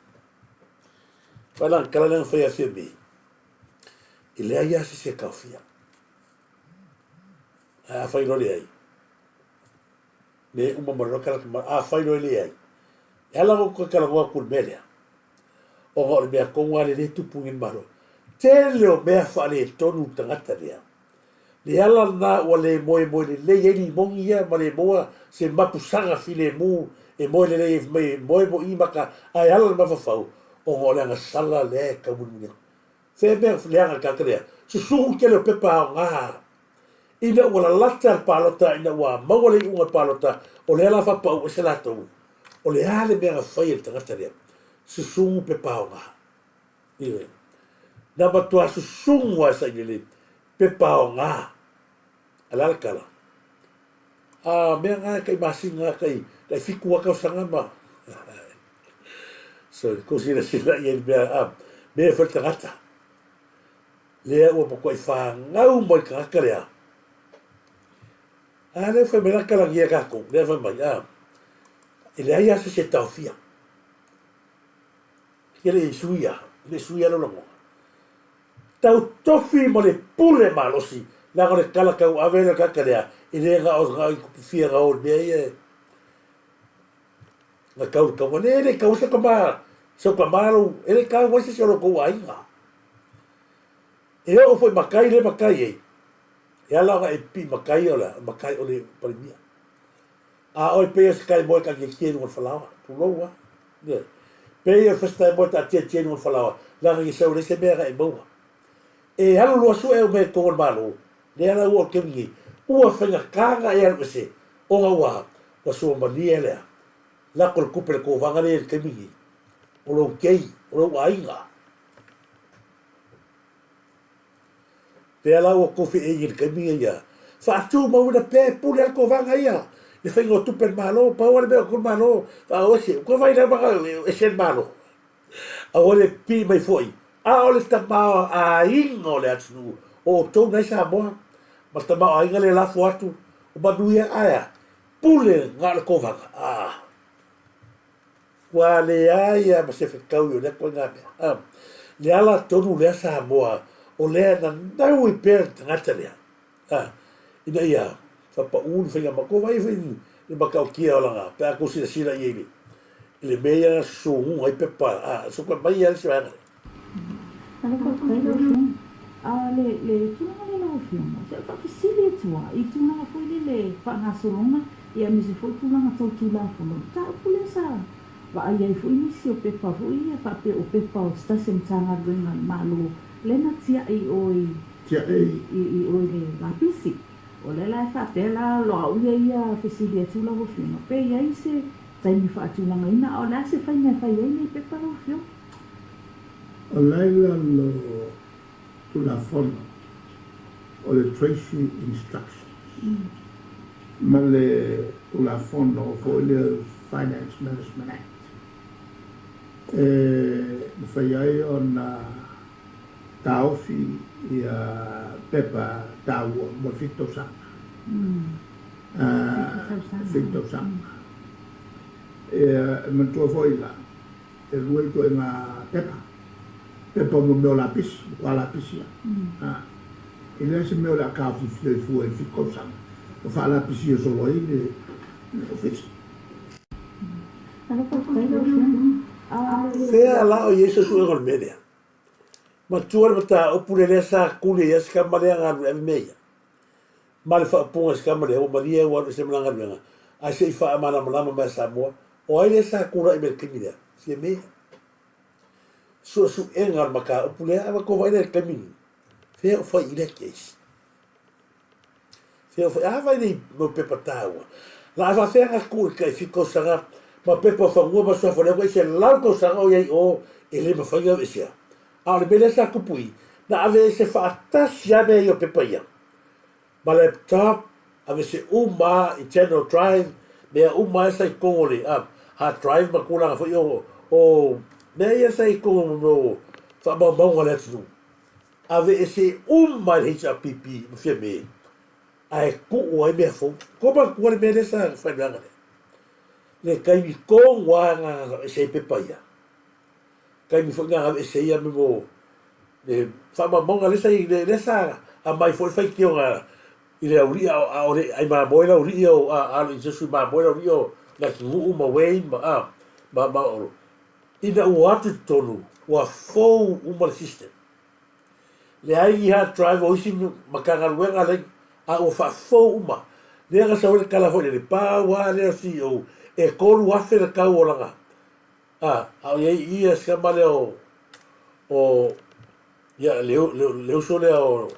fa la kala le fa ya fi me ile ai se ka fia fa no le ai me uma mo kala fa no le ai ela ko kala ko media o ho me ko ngale le tu pungin malo tele o me fa le tonu tangata le ala na o le moe le yeni mongia ma le moa se mapusanga file mu e moe le moe mo imaka ai ala ma fa o ho le sala le ka munia fe me le anga ka krea su ke le pepa nga ina wala lata palota ina wa mawale unga palota o le ala fa pa o se lato o le ale me nga fa il tangata le su pepa nga iwe na batua su wa sa ile pepa nga ala kala me nga kai masinga kai fiku ka sanga ma so ko sila ye me fa tangata le o mo ko fa ngau mo ka kala ale fa me la kala ye ka ko le fa mai ele ai se tafia ele suia lo longo tau tofi mo le pule malosi la ko le kala ka avela ka kala ele ga o ga fia ga o be la ka ka wone le ka usa ka ba so ka malo ele ka wa se lo ko ai nga e o foi makai e ala ga e pi makai ola makai ole palmia o pe se kai mo ka ke quiero mo falava tu lo wa pe e festa mo ta tie mo falava la ga se o le se mera e boa e halo lo su e me ko malo le ala o ke mi ua fenga kanga e algo se o wa wa su mania le la ko kupere ko vanga le ke mi o lo kei o lo ainga pe ala o ko fi e ke mi ya fa tu mo na pe pu le ko vanga ya le fengo tu per malo pa o le ko malo o se ko vai na ba e se malo a o le pi mai foi o le tama a ingo le atu o to na sa mo ma tama a inga le la fo atu o ba duia aya pule nga le ko vanga wa le aya ma se fe kau yo le ko nga le ala tonu le sa mo o le na nau i per ngata le ina ia fa pa un fenga ma ko vai fen le ba ka kia ola nga pa ko sila ye le meia so un ai pe pa so ko mai al se va ale ko kai lo fun le tuna le lo fun se fa fisili tua I tuna ko le fa na solonga ia mi se fo tuna na to tula fo ta pule sa Wa ai fu inisi o pepa fu ia fa pe o pepa o stasi mtanga ruenga malu. Lena tia i oi. Tia ei. I oi le lapisi. O le lai fa pe la lo au ia fesilia tula ho fino. Pe ia i se taimi fa atulanga ina o la se fa ina fa ia i pepa ho fio. O laila lo tula fono o le Tracy Instructions. Ma le tula fono o le Finance Management Act. Fai ai o na taofi ia pepa taua mo fito sama. Fito sama. Mentua foi la. E luai ko na pepa. Pepa mo meo lapis, kwa lapis ya. Ile se meo la ka fi fu e fito sama. O fa lapis yo solo i le office. Fea la o Yesu su ngol media. Ma tuar mata o pulele sa kule ya ska male nga e meia. Mal fa punga ska male o maria wa se mlanga nga. A se fa mana mala ma sa mo. O ai sa kula e me kimida. Se me. Su engal maka o pule ava ko vai le kamini. Fea fa ile kes. Fea fa ava ni mo pepatawa. La va fea ku ka fiko sanga ma pepa fa ngua ma so fa le ko se lau ko sanga o ye o ele ma fa ga sia. A le bele sa kupui na ave se fa tas ya be yo pepa ya. Ma laptop ave se uma eternal drive me uma sa ko le hard drive ma kula fa yo o me ya sa ko no fa ba ba le tu. Ave se uma HPP me fia me. Ai ku o me fo ko ba ko le bele sa fa nga le kai mi ko wa nga se pepa ya. Kai mi fo nga ave se ya me mo le fa ma monga le sai le sa a mai fo fa ki nga ile uri a ore ai ma boila uri o a Jesu ma boila uri o la ki u ma wei ma ma o ina o atu tonu wa fo uma system le ai ha drive o isi makanga luenga le a o fa fo uma le ga sa o le kala fo le pa wa le si o e ko lu afe le ka o langa a ye ia ska male o ya le so le o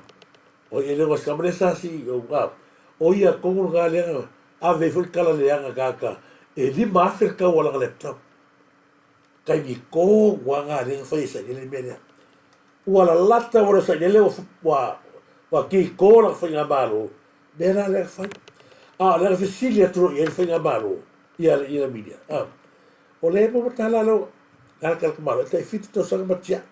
ele was kamre sa si o ia ko ga le a ve fo kala le anga ka e li ma fer ka wala laptop kai mi ko wa ga le fa isa le media wala lata wala sa le wa ki ko la fa nga balo bela le fa le fisilia tro e fa nga balo ia media o le mo tala lo ka ma te fit to sa ma tia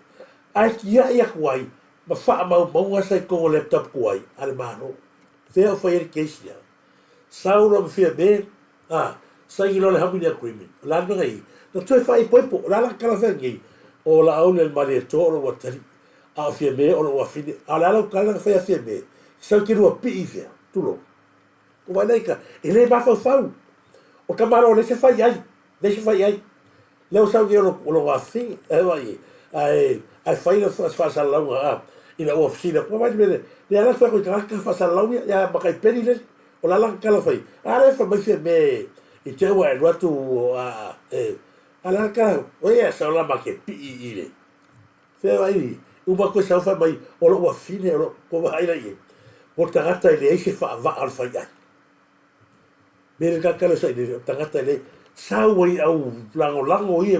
ai ia kwai ma fa ma sa ko laptop kwai al mano fea fa ir kesia sauro fia be sa ilo le hamini agreement la ngai na toi fa i poipo la kala fa ngai o la au le mare toro wa tari a fia be o wa fini ala la kala fa fia be sa ki ru pi fia tulo o vai leika ele ba fa o kamaro le se fa ai le o sa ki o wa fi vai ai fa ina fa sa la ina oficina po vai me le ala fa ko ka fa sa la ya ba kai peri le o la kala fai ala fa mai me i te wa tu ala ka o ya sa la ma ke pi ile fe vai u ba ko sa fa mai o lo wa fine o ko vai la ye o tagata ile se fa va al fa ya me ka kala sa ile tagata ile sa wai au lango ie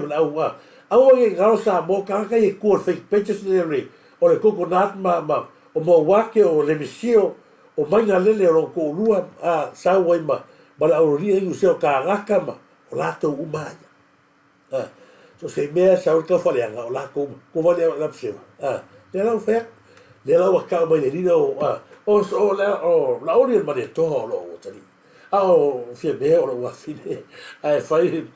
au e ga sa mo ka e ko fake pages le o le coconut ma o mo wake o le misio o manga lele o ko lua sa wai ma la o ri u se o ka raka ma o la to umaya so se me sa o ka fa le o la ko va le la pse le la fe le la wa ka mai le ino o la o le ma de to lo o tani o fie be o wa fine ai fai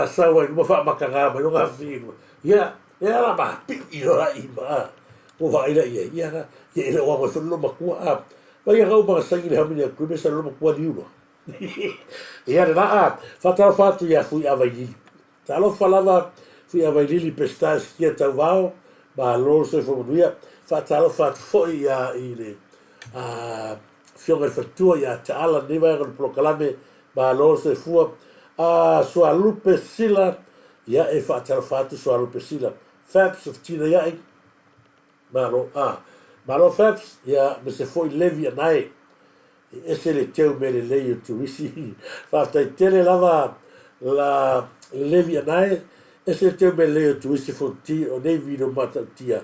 sa wai mo fa ma ka ma no ga fi ya la ba pi i ora i ma o vai la ia le o mo lo ma ku vai ga o ma sa le ha mi ku me sa lo ma ku di uno ia la fa tu ya fu a vai ta lo falava fu a vai li pestas ki ta VAO ba lo se fo dia fa ta lo fo ia i le fiore fattua ia ta ala ni vai ko proclame ba lo se fu so a lupe sila ia e whaatarafa atu so alo pesila Fabs of Tina ia malo Fabs ia me se foi levi anai ese le teu me le lei o Turisi whaatai tele lava la levi anai ese le teu me le lei o Turisi fonti o nei vino mata tia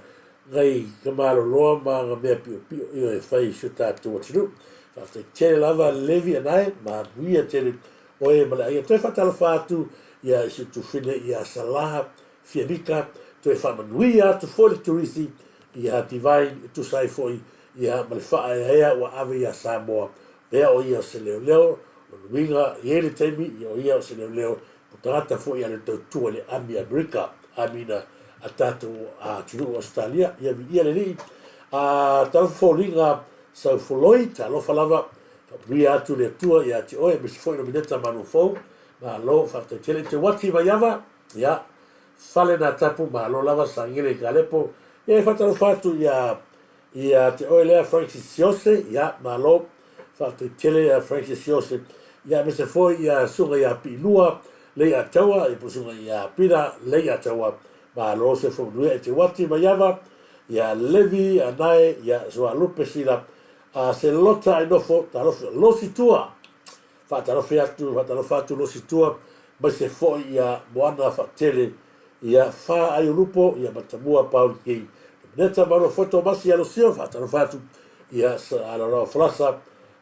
ngai ka malo loa ma nga mea pio pio io e whai so tātou atinu whaatai tele lava levi anai ma nuia tele o e mala ia toi whaatalafa atu ia isi tu fine ia salaha fianika toi whamanuia atu fo le Turisi ia divine tu sai foi ia male wha ea wa ave ia Samoa lea o ia o se leo leo o nuinga i le teimi ia o ia o se leo leo o tangata fo ia le tautua le Ami Amerika amina a tātou a tunu Australia ia vi ia le li a tau fōlinga sau foloi ta lo falava ria atu le tua ia te oe misi fo ino mineta manu fou ma lo whakta tele te wati mai ava ia fale na tapu ma lo lava sangile ka lepo ia whatalo whatu ia te oe lea Francis Siose ia ma lo whakta tele a Francis Siose ia mese fo ia sunga ia pilua le a taua i pusunga ia pira le a taua ma lo se fo nui e te wati mai ava ia levi anai ia soa lupe sila a se lota ai nofo ta losi tua whaatalofi atu losi tua mai se fo ia moana whaatele ia wha ai lupo ia matamua pauli kei neta maro foto masi alo sio whaatalofi atu ia sa alarao flasa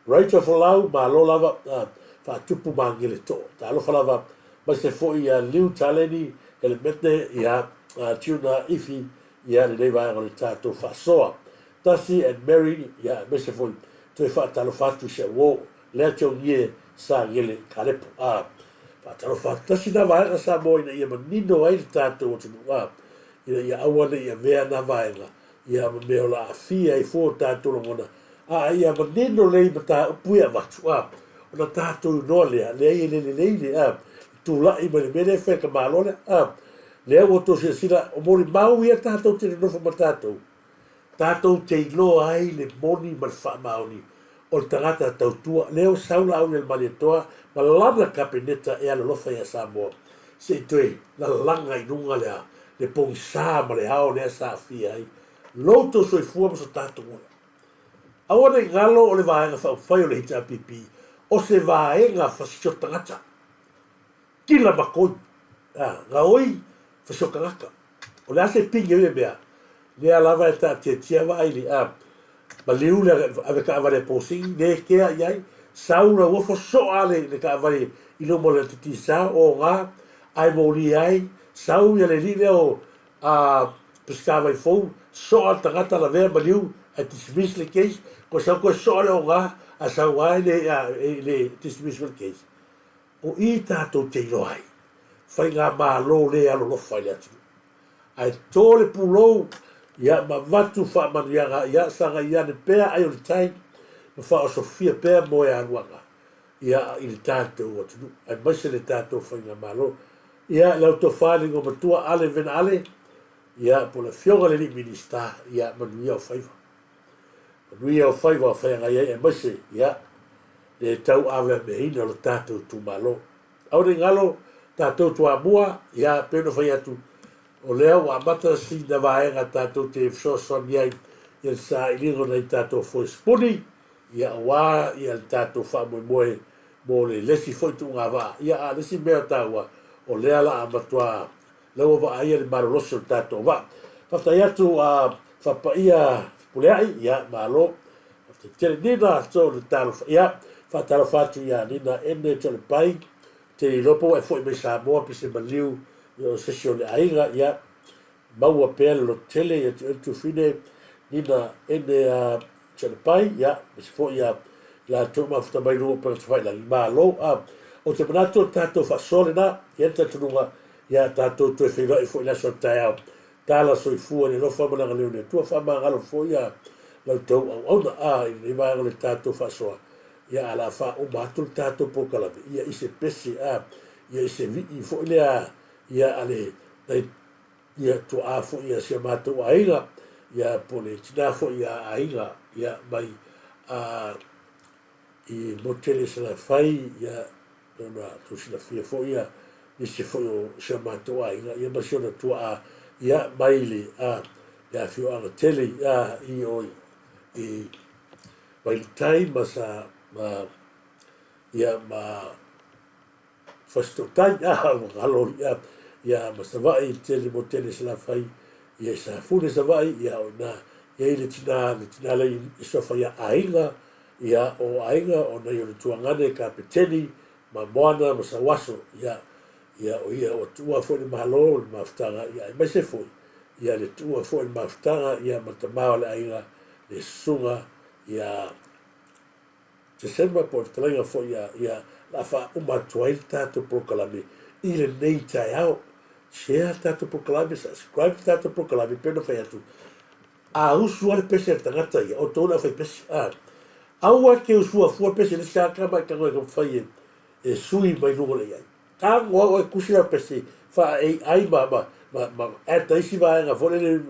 Rachel Folau ma lo lava whaatupu mangile to ta alo falava mai se fo ia liu taleni ele mete ia tiuna ifi ia le nei vai o le tātou whasoa Tasi and Mary ia me se fo toi whaatalofi atu se wo lea teo nie sa ngele karepo whaatalofi atu tasi na vaenga sa mo ina ia manino ai le tātou o tunu ia awane ia mea na vaenga ia meo la afia i fo tātou longona ia manino lei ma tā upuia watu ona tātou noa lea i le tūlai ma le mene wheka malo lea o to se sila o mori mau ia tātou te nofo ma tātou te iloa ai le moni ma le wha maoni o le tangata tautua leo saula au le maliatoa ma lana kapeneta e ala lofa ia Samoa se toi la langa inunga lea le pongi sā ma le hao lea sa fia ai louto soifua ma so tātou awana i ngalo o le vaenga whai o le hita pipi o se vaenga whasio tangata kila makoi nga oi whasio kangaka o le ase pingi ue mea lea lava e ta tia vai li ma liu le ave ka avale posingi le kea iai saura ua so ale le ka avale ilo mo le titisa o ngā ai mo li ai sau ia le li leo pescava i fou so al tangata la vea ma liu a dismiss le case ko sa ko so le o ngā a sau ai le dismiss le case o i tātou te ilo ai whai ngā mā lo le alo lo whai le atu ai tōle pulou ia ma vatu wha manuianga ia sanga ia ne pēr ai o le tai ma wha o Sofia pēr moe anuanga ia i le tātou atunu ai maise le tātou whai ngā mā lo ia lau tō whālingo matua ale vena ale ia po le fionga le ni minista ia manuia o whaiva manuia o whaiva o whainga ia e maise ia le tau awe me hina o le tātou tu malo au ne ngalo tātou tu amua ia pēno whai atu o lea wa mata si na vaenga tātou te fsoson iai ia sa ilingo nei tātou foi spuni ia wā ia tātou whamoe moe mo le lesi foi tu ngā wā ia a lesi mea tāua o lea la a matua lau wa aia le maroloso tātou wā whaftai atu a whapaia puleai ia malo whaftai tere nina so le tālo ia whataro whatu ia nina ene to le pai te lopo e foi me Samoa pise maliu yo sesio le ainga ia maua pēle lo tele ia tu fine nina ene a pai ia misi fo ia la tuma futa mai rua pa tawai langi maa lo o te manato tātou whasole na ia tātununga ia tātou tue whira i fo ina so tai au tāla so i fua ni no whamananga leo ne tua whamangalo fo ia lau tau au auna i maanga le tātou whasoa ia ala wha o mātul tātou pokalame ia ise pesi ia ise vi i fo ilea ia ale dai ia to a fo ia se mato ainga ia pole tina fo ia ainga ia mai i motele se la fai ia ona to se la fia fo ia ni se fo se mato ai ia masiona tua ia maili ia fio anga tele i o i mai tai masa ia ma fasto tai halo ia masa vai tele mo tele sala fai ia sa fune sa vai ia na ia le tina le so fa ia ainga ia o ainga o na yo tuangane ka peteni ma moana masa waso ia o tua foi malo maftanga ia mai se foi ia le tua foi maftanga ia matamao le ainga le sunga ia se sembra por tranga foi ia la fa uma toilta to proclame ile nei tai au share tato proclame subscribe tato proclame pelo feito a usual pese tangata ia o tona foi pese aua ke usua fua pese le sa kama ka ko fai e sui mai no le ia ka o kusira pese fa ai baba ma ata isi va nga fole le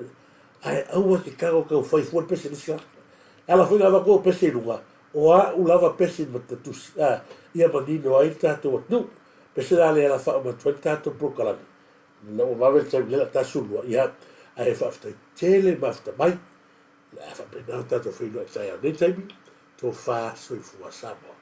ai aua ke ka ko fai fua pese le sa ala foi nga ko pese lunga o a ulava pese matatus ia manino ai tato no pese dale ala fa ma tato proclame no va ver se le ta sulua ia ai fa tele basta mai la fa pena tato filo sai a dei to fa sui fua Samoa.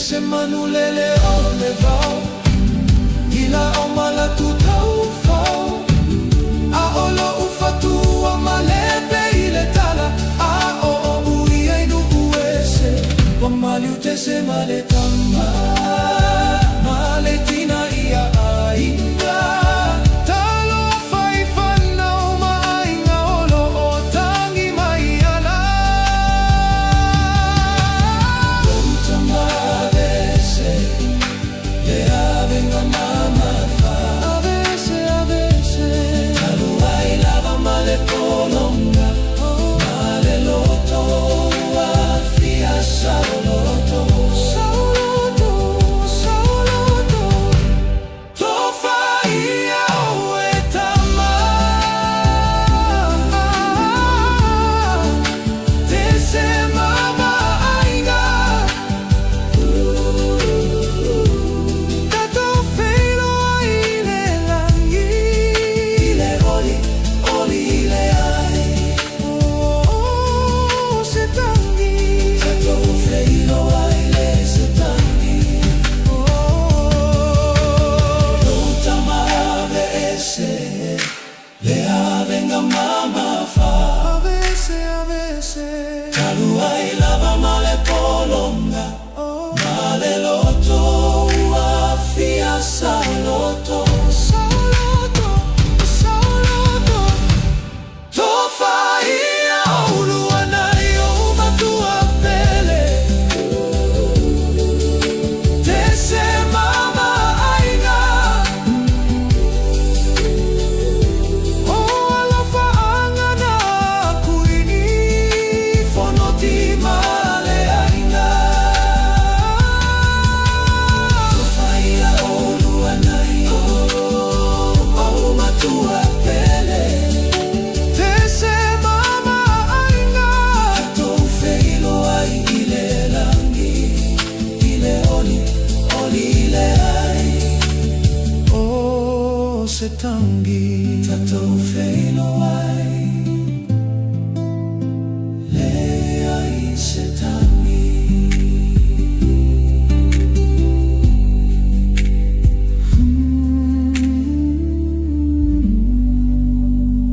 Se manulele o me VAO ila o mala tu tau fao a olo ufatu a malepe ile tala a o ui ai nu uese o mali utese male tamba male tina ia ainga talo fai fanna o mainga olo o tangi mai ala Feel se